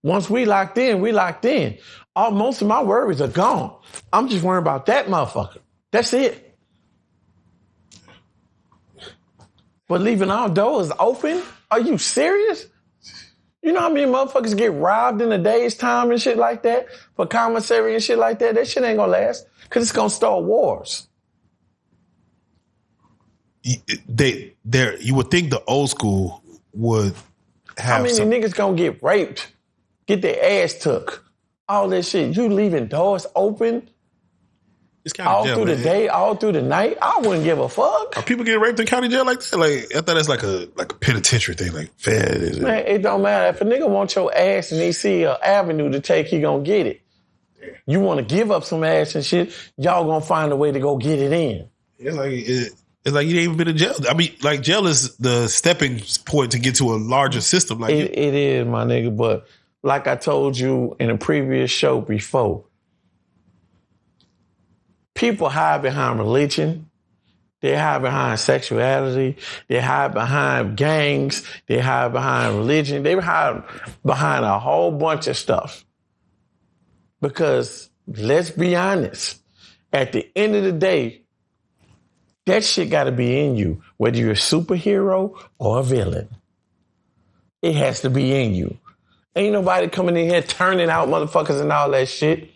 Once we locked in, we locked in. Most of my worries are gone. I'm just worrying about that motherfucker. That's it. But leaving our doors open? Are you serious? You know how many motherfuckers get robbed in a day's time and shit like that? For commissary and shit like that? That shit ain't gonna last. Because it's gonna start wars. You would think the old school would have how many niggas gonna get raped? Get their ass took. All that shit. You leaving doors open all through the day, all through the night. I wouldn't give a fuck. Are people getting raped in county jail like that? Like, I thought that's like a penitentiary thing. Like, fed. Man, it don't matter. If a nigga wants your ass and he see an avenue to take, he gonna get it. Yeah. You want to give up some ass and shit, y'all gonna find a way to go get it in. It's like you ain't even been in jail. I mean, like, jail is the stepping point to get to a larger system. Like it is, my nigga, but like I told you in a previous show before, people hide behind religion. They hide behind sexuality. They hide behind gangs. They hide behind religion. They hide behind a whole bunch of stuff. Because let's be honest, at the end of the day, that shit got to be in you, whether you're a superhero or a villain. It has to be in you. Ain't nobody coming in here turning out motherfuckers and all that shit.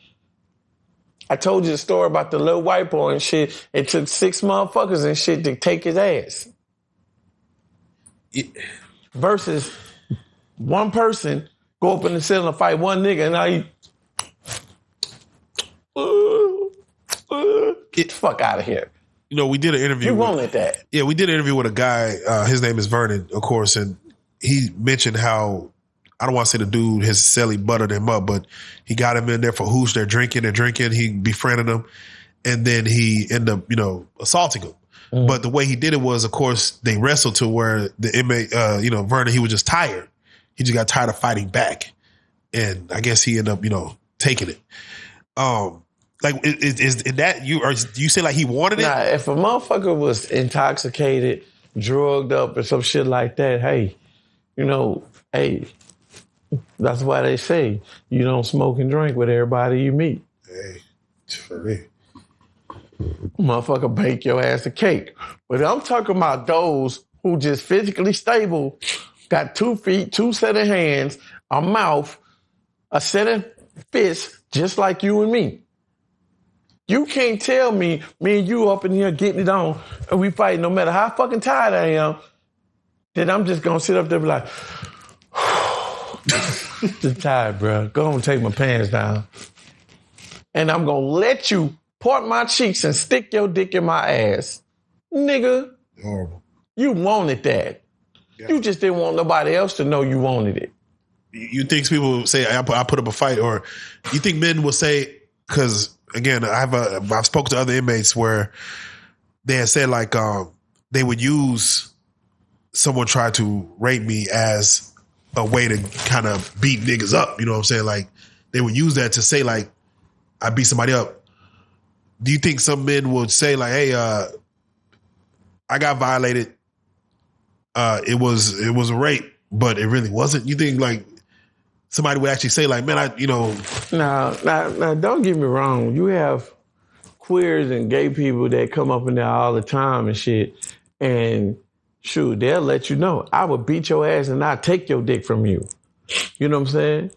I told you the story about the little white boy and shit. It took 6 motherfuckers and shit to take his ass. Versus one person go up in the cell and fight one nigga and now get the fuck out of here. We did an interview. You wanted that. Yeah, we did an interview with a guy. His name is Vernon, of course, and he mentioned how, I don't want to say the dude, his celly buttered him up, but he got him in there for hooch. They're drinking. He befriended him. And then he ended up, assaulting him. Mm. But the way he did it was, of course, they wrestled to where the inmate, Vernon, he was just tired. He just got tired of fighting back. And I guess he ended up, taking it. Is that you, or do you say like he wanted it? Nah, if a motherfucker was intoxicated, drugged up or some shit like that, hey, That's why they say you don't smoke and drink with everybody you meet. Hey, for me. Motherfucker bake your ass a cake. But I'm talking about those who just physically stable, got 2 feet, 2 set of hands, a mouth, a set of fists, just like you and me. You can't tell me and you up in here getting it on, and we fight no matter how fucking tired I am, that I'm just gonna sit up there and be like, just tired, bro. Go on, take my pants down. And I'm gonna let you part my cheeks and stick your dick in my ass. Nigga, horrible. You wanted that. Yeah. You just didn't want nobody else to know you wanted it. You think people say, I put up a fight, or you think men will say, because again, I've spoken to other inmates where they had said like they would use someone try to rape me as a way to kind of beat niggas up. You know what I'm saying? Like they would use that to say like, I beat somebody up. Do you think some men would say like, hey, I got violated. It was a rape, but it really wasn't. You think like somebody would actually say like, man, Now, don't get me wrong. You have queers and gay people that come up in there all the time and shit. And shoot, they'll let you know. I would beat your ass and not take your dick from you. You know what I'm saying?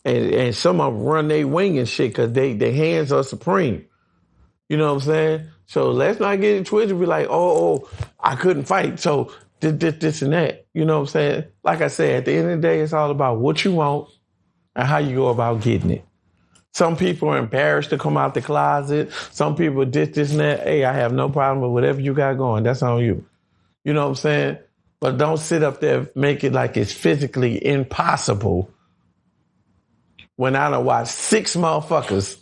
And some of them run their wing and shit because their hands are supreme. You know what I'm saying? So let's not get it twisted and be like, oh, I couldn't fight. So this and that. You know what I'm saying? Like I said, at the end of the day, it's all about what you want and how you go about getting it. Some people are embarrassed to come out the closet. Some people this and that. Hey, I have no problem with whatever you got going. That's on you. You know what I'm saying? But don't sit up there and make it like it's physically impossible when I done watched 6 motherfuckers,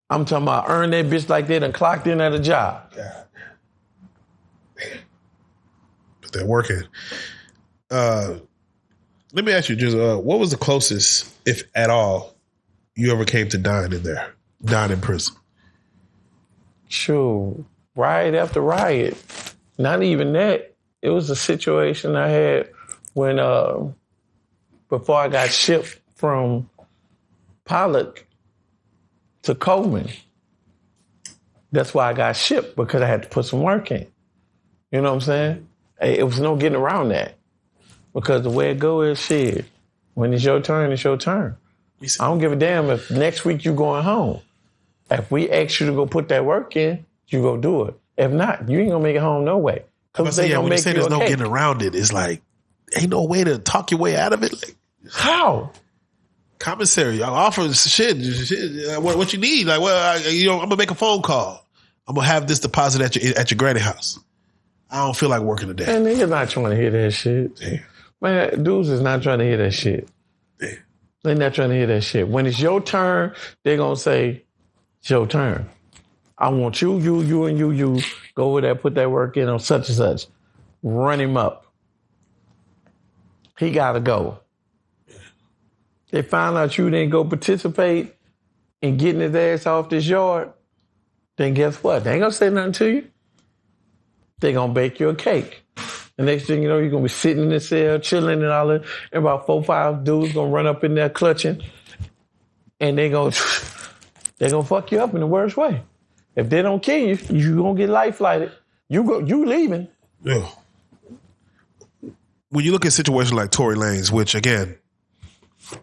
I'm talking about earn that bitch like they done clocked in at a job. God. But they're working. Let me ask you, just what was the closest, if at all, you ever came to dying in there? Dying in prison? Sure. Riot after riot. Not even that. It was a situation I had when, before I got shipped from Pollock to Coleman. That's why I got shipped, because I had to put some work in. You know what I'm saying? It was no getting around that. Because the way it go is, shit, when it's your turn, it's your turn. I don't give a damn if next week you going home. If we ask you to go put that work in, you go do it. If not, you ain't gonna make it home no way. When you say there's no getting around it, it's like, ain't no way to talk your way out of it. Like, how? Commissary, I'll offer shit. What you need? Like, well, I'm gonna make a phone call. I'm gonna have this deposit at your granny house. I don't feel like working today. Man, niggas not trying to hear that shit. Damn. Man, dudes is not trying to hear that shit. Damn. They're not trying to hear that shit. When it's your turn, they're gonna say, it's your turn. I want you, and you. Go over there, put that work in on such and such. Run him up. He gotta go. They find out you didn't go participate in getting his ass off this yard, then guess what? They ain't gonna say nothing to you. They gonna bake you a cake. The next thing you know, you're gonna be sitting in the cell, chilling and all that, and about 4 or 5 dudes gonna run up in there clutching, and they gonna fuck you up in the worst way. If they don't kill you, you gonna get life flighted. You leaving. Yeah. When you look at situations like Tory Lanez, which again,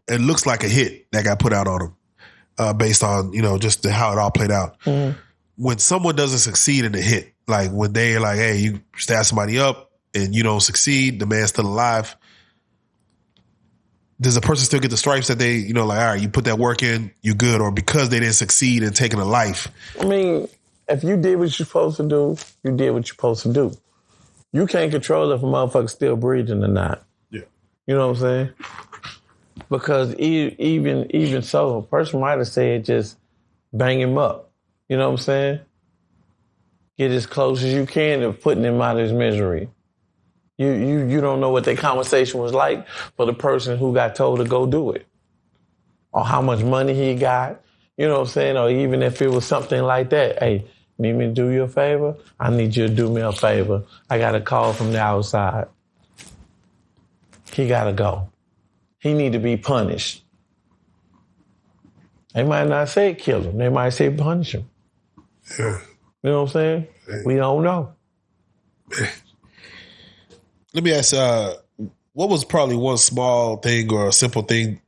it looks like a hit that got put out on him, based on just how it all played out. Mm-hmm. When someone doesn't succeed in the hit, like when they're like, "Hey, you stab somebody up and you don't succeed, the man's still alive," does the person still get the stripes that they, all right, you put that work in, you good, or because they didn't succeed in taking a life? I mean, if you did what you're supposed to do, you did what you're supposed to do. You can't control if a motherfucker's still breathing or not. Yeah. You know what I'm saying? Because even so, a person might have said just bang him up. You know what I'm saying? Get as close as you can to putting him out of his misery. You don't know what that conversation was like for the person who got told to go do it. Or how much money he got. You know what I'm saying? Or even if it was something like that. Hey, need me to do you a favor? I need you to do me a favor. I got a call from the outside. He got to go. he need to be punished. They might not say kill him. They might say punish him. Yeah. You know what I'm saying? Yeah. We don't know. Let me ask, what was probably one small thing or a simple thing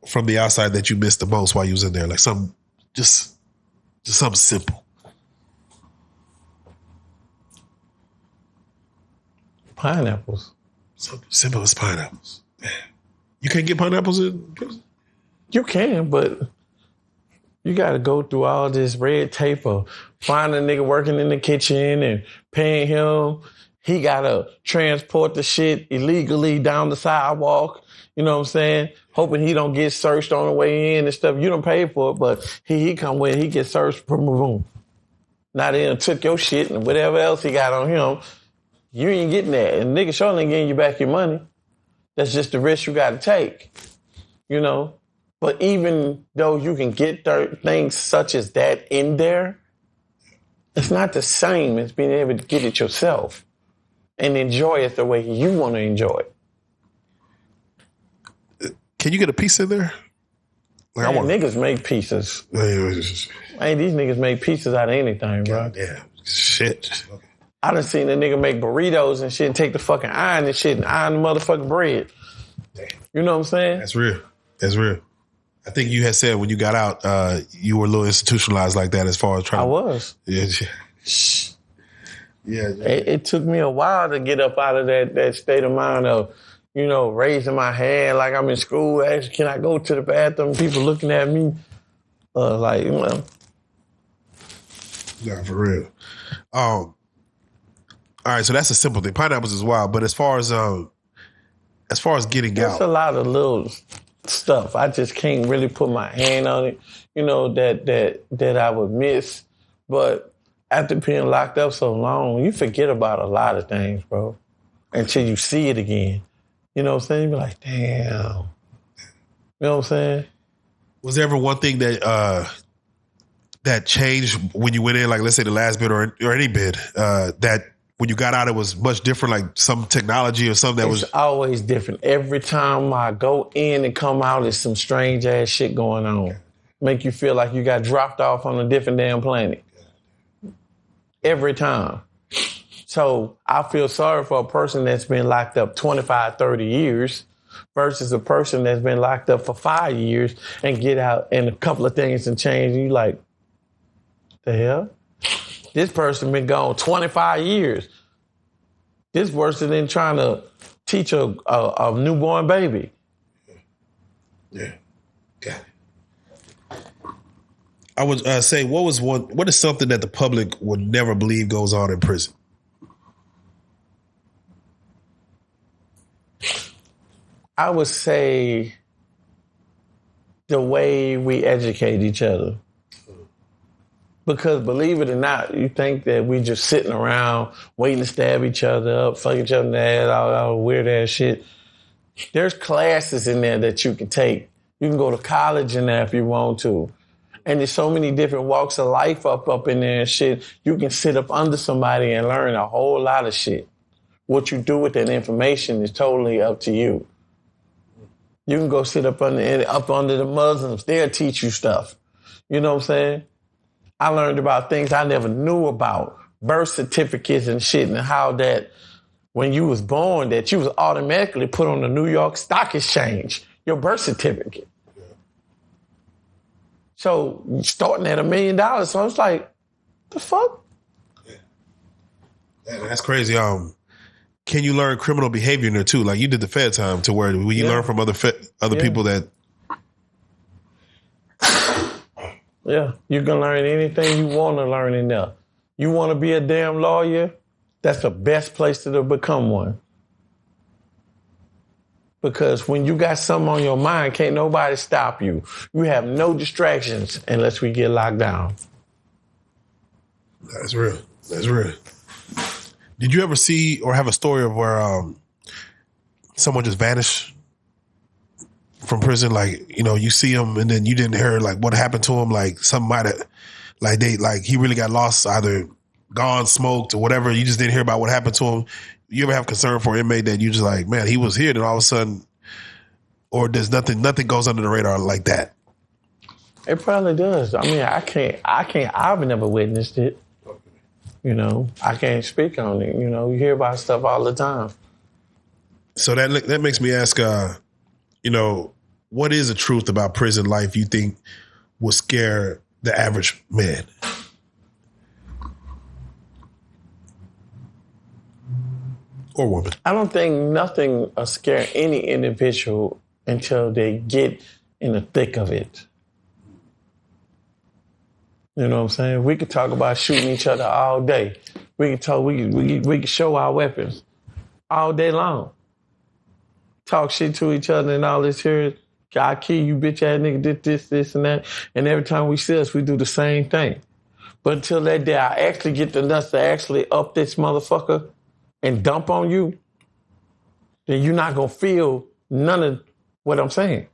from the outside that you missed the most while you was in there? Like something, just something simple. Pineapples. So simple as pineapples. Man. You can't get pineapples in prison? You can, but you got to go through all this red tape of finding a nigga working in the kitchen and paying him. He got to transport the shit illegally down the sidewalk. You know what I'm saying? Hoping he don't get searched on the way in and stuff. You don't pay for it, but he come with it. He gets searched, boom. Now they done took your shit and whatever else he got on him. You ain't getting that. And nigga surely ain't getting you back your money. That's just the risk you got to take, you know? But even though you can get things such as that in there, it's not the same as being able to get it yourself and enjoy it the way you want to enjoy it. Can you get a piece in there? Like, niggas make pieces. These niggas make pieces out of anything, bro. Yeah, shit. Okay. I done seen a nigga make burritos and shit and take the fucking iron and shit and iron the motherfucking bread. Damn. You know what I'm saying? That's real. That's real. I think you had said when you got out, you were a little institutionalized like that as far as trying I was. Yeah. It took me a while to get up out of that state of mind of, you know, raising my hand like I'm in school. Actually, can I go to the bathroom? People looking at me like, you know. Yeah, for real. All right, so that's a simple thing. Pineapples is wild, but as far as getting There's out, a lot of little stuff. I just can't really put my hand on it, you know, that I would miss. But after being locked up so long, you forget about a lot of things, bro, until you see it again. You know what I'm saying? You be like, damn. You know what I'm saying? Was there ever one thing that that changed when you went in, like let's say the last bid or any bid, that when you got out, it was much different, like some technology or something that was always different. Every time I go in and come out, there's some strange ass shit going on. Make you feel like you got dropped off on a different damn planet. Every time. So I feel sorry for a person that's been locked up 25, 30 years versus a person that's been locked up for 5 years and get out and a couple of things and change. You like, the hell? This person been gone 25 years. This worse than trying to teach a newborn baby. Yeah, got it. I would say, what is something that the public would never believe goes on in prison? I would say the way we educate each other. Because believe it or not, you think that we just sitting around waiting to stab each other up, fuck each other in the ass, all weird ass shit. There's classes in there that you can take. You can go to college in there if you want to. And there's so many different walks of life up in there and shit. You can sit up under somebody and learn a whole lot of shit. What you do with that information is totally up to you. You can go sit up under the Muslims. They'll teach you stuff. You know what I'm saying? I learned about things I never knew about, birth certificates and shit, and how that when you was born, that you was automatically put on the New York Stock Exchange, your birth certificate. Yeah. So starting at $1 million, so it's like, the fuck? Yeah, that's crazy. Can you learn criminal behavior in there too? Like you did the Fed time to where when you learn from other people that. Yeah, you can learn anything you want to learn in there. You want to be a damn lawyer? That's the best place to become one. Because when you got something on your mind, can't nobody stop you. You have no distractions unless we get locked down. That's real. That's real. Did you ever see or have a story of where someone just vanished from prison? Like, you know, you see him and then you didn't hear like what happened to him. Like something might have, he really got lost, either gone, smoked or whatever. You just didn't hear about what happened to him. You ever have concern for an inmate that you just like, man, he was here, then all of a sudden or does nothing goes under the radar like that? It probably does. I mean, I've never witnessed it. You know, I can't speak on it. You know, you hear about stuff all the time. So that makes me ask, you know, what is the truth about prison life you think will scare the average man? Or woman? I don't think nothing will scare any individual until they get in the thick of it. You know what I'm saying? We could talk about shooting each other all day. We can show our weapons all day long. Talk shit to each other and all this here. I kill you, bitch ass nigga, this, and that. And every time we see us, we do the same thing. But until that day, I actually get the nuts to actually up this motherfucker and dump on you, then you're not going to feel none of what I'm saying.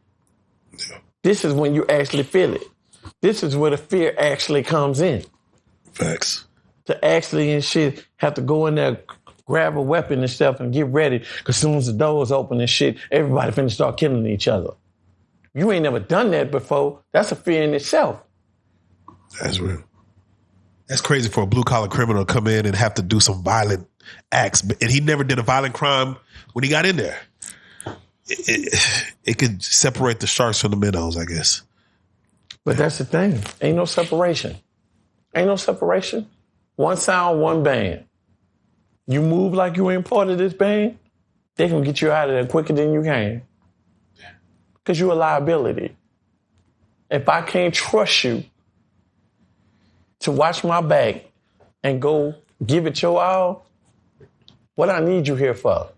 Yeah. This is when you actually feel it. This is where the fear actually comes in. Facts. To actually and shit have to go in there, grab a weapon and stuff and get ready. Because as soon as the doors open and shit, everybody finna start killing each other. You ain't never done that before. That's a fear in itself. That's real. That's crazy for a blue-collar criminal to come in and have to do some violent acts. And he never did a violent crime when he got in there. It could separate the sharks from the minnows, I guess. But that's the thing. Ain't no separation. Ain't no separation. One sound, one band. You move like you ain't part of this band, they gonna get you out of there quicker than you can. Because you're a liability. If I can't trust you to watch my back and go give it your all, what I need you here for?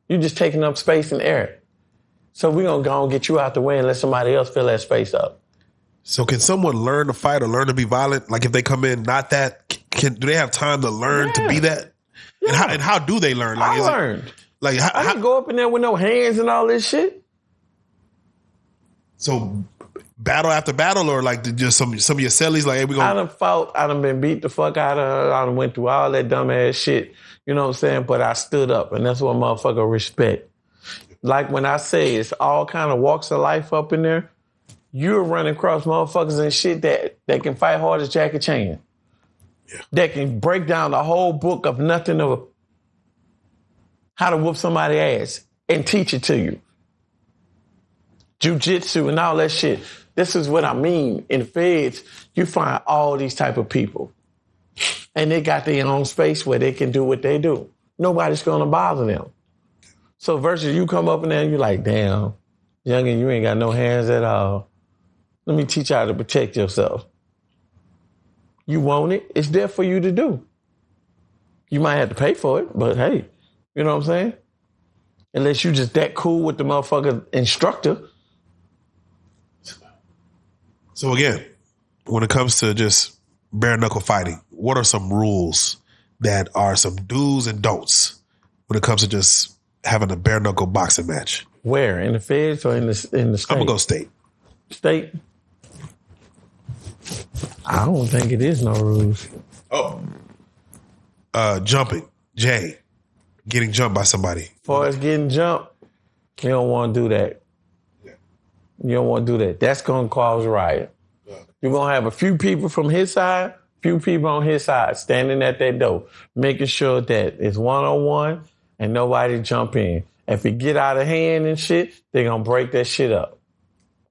You just taking up space and air. So we're gonna go and get you out the way and let somebody else fill that space up. So can someone learn to fight or learn to be violent? Like if they come in not that, do they have time to learn to be that? Yeah. And how do they learn? Like, I learned. I didn't go up in there with no hands and all this shit. So battle after battle, or like just some of your cellies, like, hey, we gonna... I done fought, I done been beat the fuck out of, I done went through all that dumbass shit, you know what I'm saying? But I stood up, and that's what motherfucker respect. Like when I say it's all kind of walks of life up in there, you're running across motherfuckers and shit that can fight hard as Jackie Chan. Yeah. That can break down the whole book of nothing of how to whoop somebody's ass and teach it to you. Jiu-jitsu and all that shit. This is what I mean. In the feds, you find all these type of people. And they got their own space where they can do what they do. Nobody's going to bother them. So versus you come up in there and you're like, damn, youngin', you ain't got no hands at all. Let me teach you how to protect yourself. You want it, it's there for you to do. You might have to pay for it, but hey, you know what I'm saying? Unless you just that cool with the motherfucker instructor. So again, when it comes to just bare knuckle fighting, what are some rules that are some do's and don'ts when it comes to just having a bare knuckle boxing match? Where? In the feds or in the state? I'm gonna go state. State? I don't think it is no rules. Oh. Jumping. Jay. Getting jumped by somebody. As far as getting jumped, you don't want to do that. Yeah. You don't want to do that. That's going to cause a riot. Yeah. You're going to have a few people from his side, few people on his side standing at that door, making sure that it's one-on-one and nobody jump in. If it get out of hand and shit, they're going to break that shit up.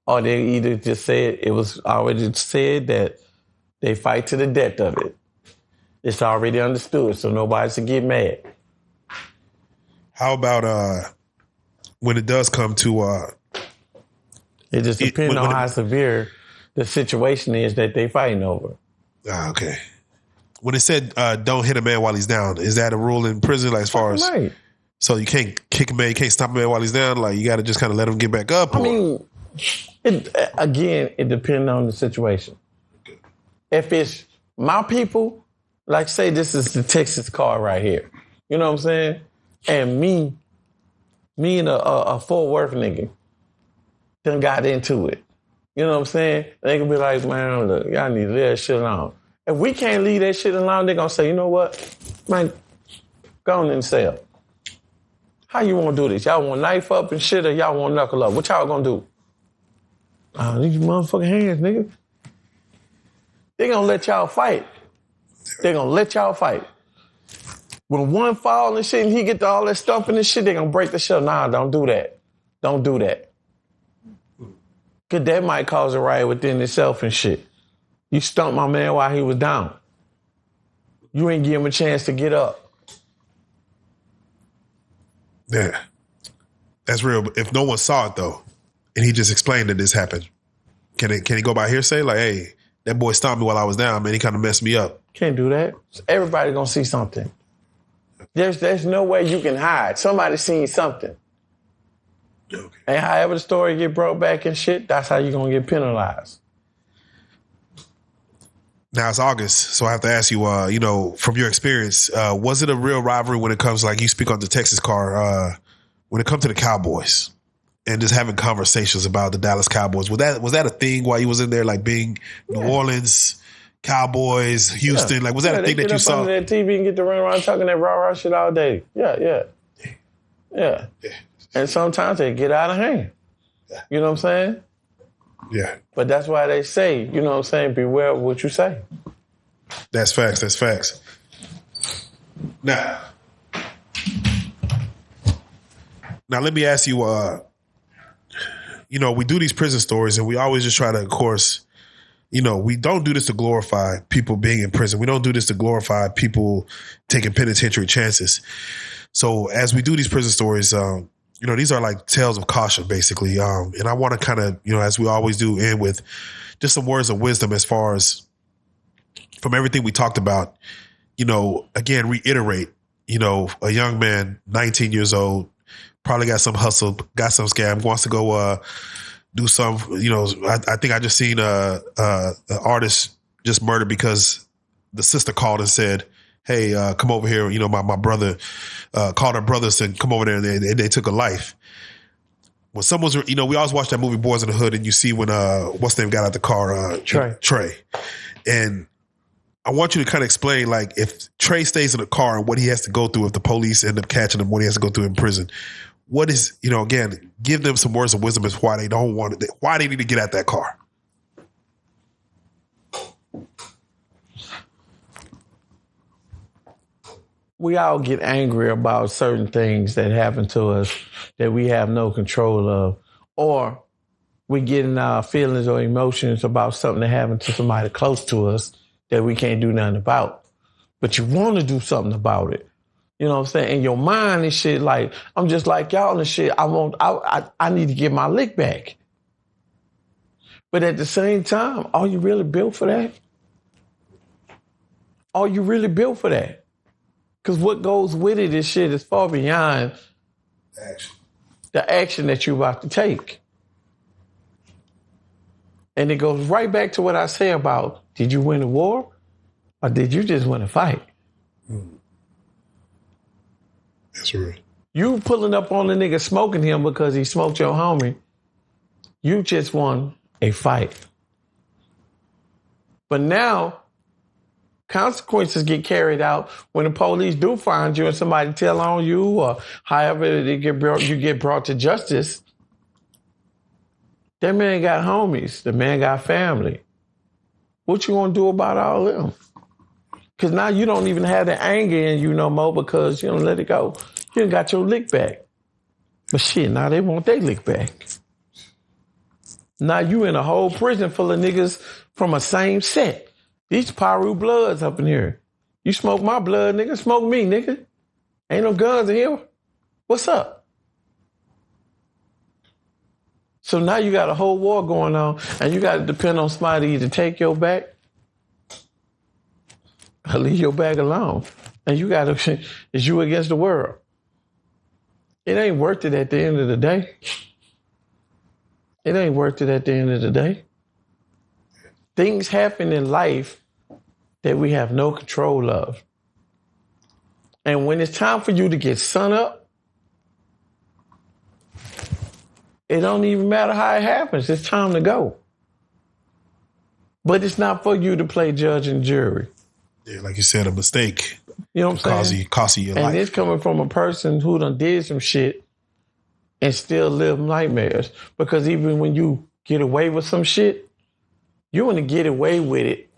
Or they either just said, it was already said that they fight to the death of it. It's already understood, so nobody should get mad. How about when it does come to... it just depends on how severe the situation is that they fighting over. Okay. When it said don't hit a man while he's down, is that a rule in prison, like as far as... Right. So you can't kick a man, you can't stop a man while he's down? Like you got to just kind of let him get back up? Or? I mean, it depends on the situation. If it's my people, like say this is the Texas car right here. You know what I'm saying? And me and a Fort Worth nigga done got into it. You know what I'm saying? They can be like, man, look, y'all need to leave that shit alone. If we can't leave that shit alone, they're going to say, you know what? Man, go on in the cell. How you want to do this? Y'all want knife up and shit, or y'all want knuckle up? What y'all gonna do? These motherfucking hands, nigga. They gonna let y'all fight. They gonna let y'all fight. When one fall and shit and he get to all that stumping and shit, they gonna break the shit. Nah, don't do that. Don't do that. Cause that might cause a riot within itself and shit. You stumped my man while he was down. You ain't give him a chance to get up. Yeah. That's real. If no one saw it though, and he just explained that this happened, can he go by hearsay? Like, hey, that boy stomped me while I was down, man. He kind of messed me up. Can't do that. Everybody gonna see something. There's no way you can hide. Somebody seen something. Okay. And however the story get brought back and shit, that's how you gonna get penalized. Now it's August, so I have to ask you, from your experience, was it a real rivalry when it comes, like you speak on the Texas car, when it comes to the Cowboys and just having conversations about the Dallas Cowboys? Was that a thing while you was in there, like being New Orleans, Cowboys, Houston? Like, was that a thing that you saw? Under that TV and get to run around talking that rah-rah shit all day. Yeah. And sometimes they get out of hand. You know what I'm saying? Yeah. But that's why they say, you know what I'm saying, beware of what you say. That's facts. Now let me ask you, we do these prison stories and we always just try to, of course, we don't do this to glorify people being in prison. We don't do this to glorify people taking penitentiary chances. So as we do these prison stories, these are like tales of caution, basically. And I want to kind of, as we always do, end with just some words of wisdom as far as from everything we talked about, again, reiterate, a young man, 19 years old, probably got some hustle, got some scam, wants to go do some, I think I just seen an artist just murdered because the sister called and said, hey, come over here. My brother called her brothers to come over there and they took a life. When someone's, we always watch that movie Boys in the Hood and you see when, what's the name got out the car? Trey. And I want you to kind of explain, like, if Trey stays in the car and what he has to go through if the police end up catching him, what he has to go through in prison. What is, again, give them some words of wisdom as why they don't want it, why they need to get out that car. We all get angry about certain things that happen to us that we have no control of, or we get in our feelings or emotions about something that happened to somebody close to us that we can't do nothing about. But you want to do something about it. You know what I'm saying? And your mind and shit, like, I'm just like y'all and shit. I need to get my lick back. But at the same time, are you really built for that? Are you really built for that? Because what goes with it is shit is far beyond the action that you're about to take. And it goes right back to what I say about, did you win a war or did you just win a fight? That's real. You pulling up on the nigga smoking him because he smoked your homie, you just won a fight. But now, consequences get carried out when the police do find you and somebody tell on you or however you get brought to justice. That man got homies. The man got family. What you gonna do about all of them? Because now you don't even have the anger in you no more because you don't let it go. You done got your lick back. But shit, now they want their lick back. Now you in a whole prison full of niggas from a same set. These Paru bloods up in here. You smoke my blood, nigga. Smoke me, nigga. Ain't no guns in here. What's up? So now you got a whole war going on, and you got to depend on somebody to either take your back or leave your back alone. And you got to, it's you against the world. It ain't worth it at the end of the day. It ain't worth it at the end of the day. Things happen in life that we have no control of. And when it's time for you to get sun up, it don't even matter how it happens. It's time to go. But it's not for you to play judge and jury. Yeah, like you said, a mistake. You know what I'm saying? Cost you your life. And this coming from a person who done did some shit and still live nightmares. Because even when you get away with some shit, you want to get away with it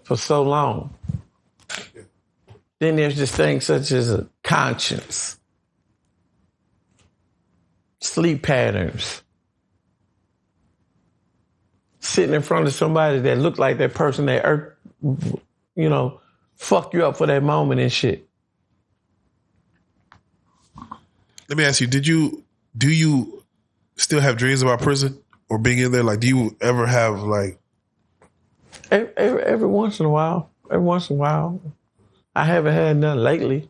for so long. Then there's this thing such as a conscience, sleep patterns, sitting in front of somebody that looked like that person that, you know, fuck you up for that moment and shit. Let me ask you, do you still have dreams about prison or being in there? Like, do you ever have like... Every once in a while. I haven't had none lately.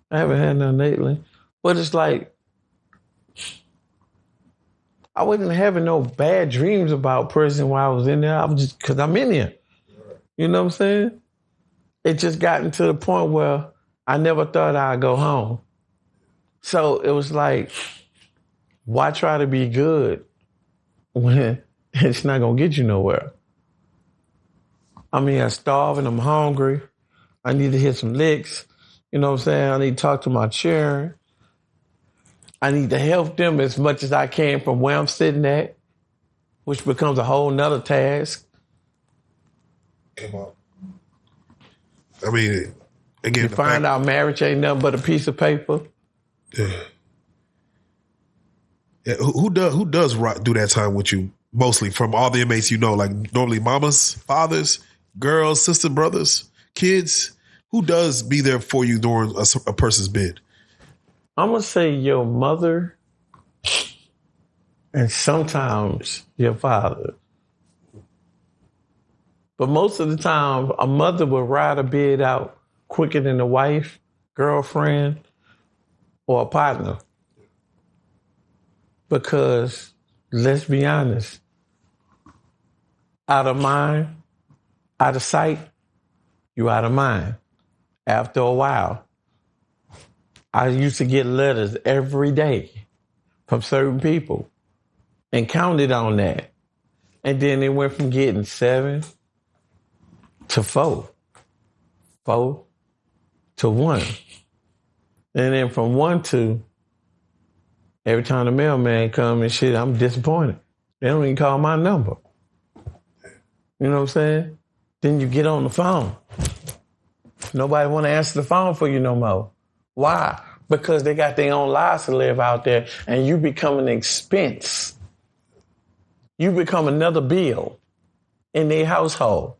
But it's like, I wasn't having no bad dreams about prison while I was in there. I was just, because I'm in there. You know what I'm saying? It just gotten to the point where I never thought I'd go home. So it was like, why try to be good when it's not going to get you nowhere? I mean, I'm starving, I'm hungry. I need to hit some licks. You know what I'm saying? I need to talk to my chair. I need to help them as much as I can from where I'm sitting at, which becomes a whole nother task. Come on. I mean, again, you find out marriage ain't nothing but a piece of paper. Yeah. Who does do that time with you? Mostly from all the inmates, you know, like normally mamas, fathers, girls, sisters, brothers, kids. Who does be there for you during a person's bid? I'm going to say your mother and sometimes your father. But most of the time, a mother will ride a bid out quicker than a wife, girlfriend, or a partner. Because, let's be honest, out of mind, out of sight, you out of mind. After a while, I used to get letters every day from certain people and counted on that. And then it went from getting 7 to 4 to 1. And then from 1 to, every time the mailman come and shit, I'm disappointed. They don't even call my number. You know what I'm saying? Then you get on the phone. Nobody want to answer the phone for you no more. Why? Because they got their own lives to live out there, and you become an expense. You become another bill in their household.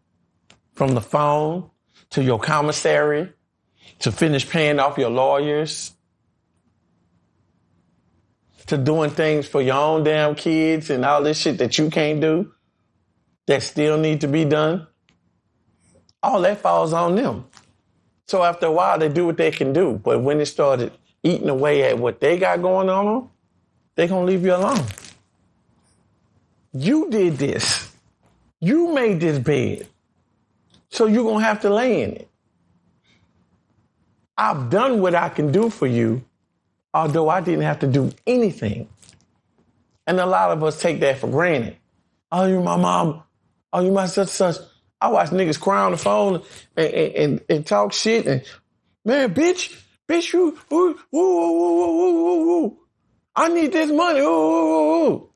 From the phone to your commissary to finish paying off your lawyers to doing things for your own damn kids and all this shit that you can't do that still need to be done. All that falls on them. So after a while, they do what they can do. But when it started eating away at what they got going on, they're going to leave you alone. You did this. You made this bed. So you're going to have to lay in it. I've done what I can do for you, although I didn't have to do anything. And a lot of us take that for granted. Oh, you my mom. Oh, you my such. I watch niggas cry on the phone and talk shit. And, man, bitch, you, woo. I need this money, woo.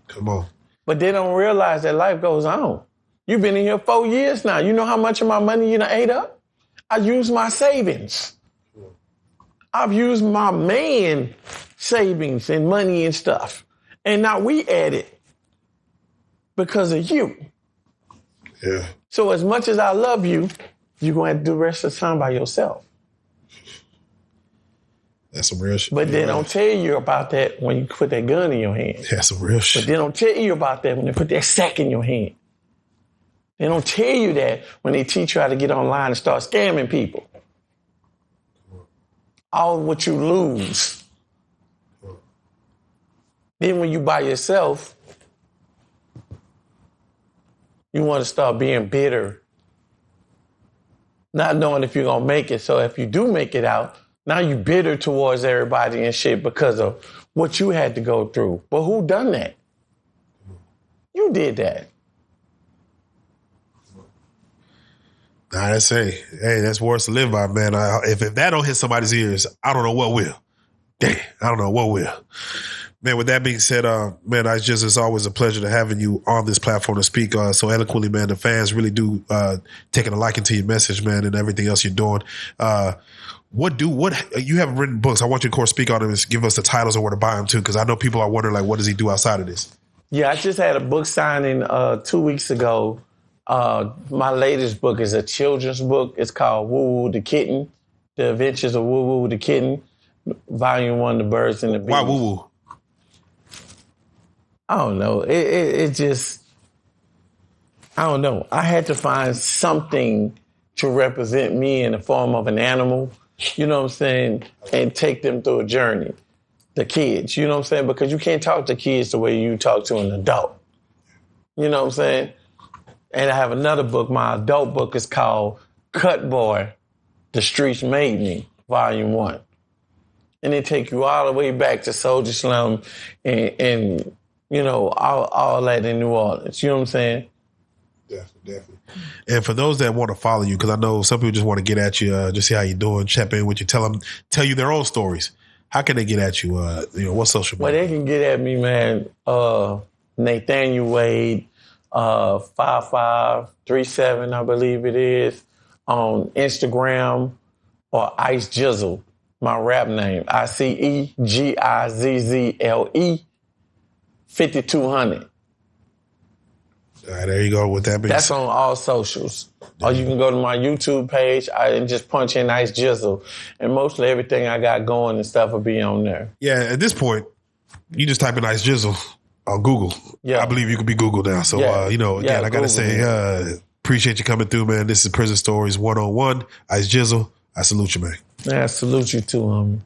Come on. But they don't realize that life goes on. You've been in here 4 years now. You know how much of my money you done ate up? I use my savings. I've used my man savings and money and stuff. And now we at it because of you. Yeah. So as much as I love you, you're going to have to do the rest of the time by yourself. That's some real shit. But they don't tell you about that when you put that gun in your hand. That's some real shit. But they don't tell you about that when they put that sack in your hand. They don't tell you that when they teach you how to get online and start scamming people. All what you lose. Then when you by yourself, you want to start being bitter. Not knowing if you're going to make it. So if you do make it out, now you bitter towards everybody and shit because of what you had to go through. But who done that? You did that. I say, hey, that's words to live by, man. If that don't hit somebody's ears, I don't know what will. Damn, I don't know what will. Man, with that being said, man, it's always a pleasure to having you on this platform to speak so eloquently, man. The fans really do taking a liking to your message, man, and everything else you're doing. What you have written books? I want you to, of course, speak on them and give us the titles and where to buy them too, because I know people are wondering, like, what does he do outside of this? Yeah, I just had a book signing 2 weeks ago. My latest book is a children's book. It's called Woo Woo the Kitten, The Adventures of Woo Woo the Kitten, Volume 1, The Birds and the Bees. Why Woo Woo? I don't know. It just, I don't know. I had to find something to represent me in the form of an animal, you know what I'm saying, and take them through a journey. The kids, you know what I'm saying? Because you can't talk to kids the way you talk to an adult. You know what I'm saying? And I have another book. My adult book is called Cut Boy, The Streets Made Me, Volume 1. And they take you all the way back to Soldier Slum and you know, all that in New Orleans. You know what I'm saying? Definitely. And for those that want to follow you, because I know some people just want to get at you, just see how you're doing, check in with you, tell you their own stories. How can they get at you? What social media? Well, they can get at me, man. Nathaniel Wade, 5537, I believe it is, on Instagram, or Ice Gizzle, my rap name, ICEGIZZLE 5200. All right, there you go. With that being That's on all socials. Or you can go to my YouTube page and just punch in Ice Gizzle. And mostly everything I got going and stuff will be on there. Yeah, at this point, you just type in Ice Gizzle on Google. Yeah. I believe you can be Google now. So, again, I got to say, appreciate you coming through, man. This is Prison Stories 101. Ice Gizzle, I salute you, man. Yeah, I salute you too, homie.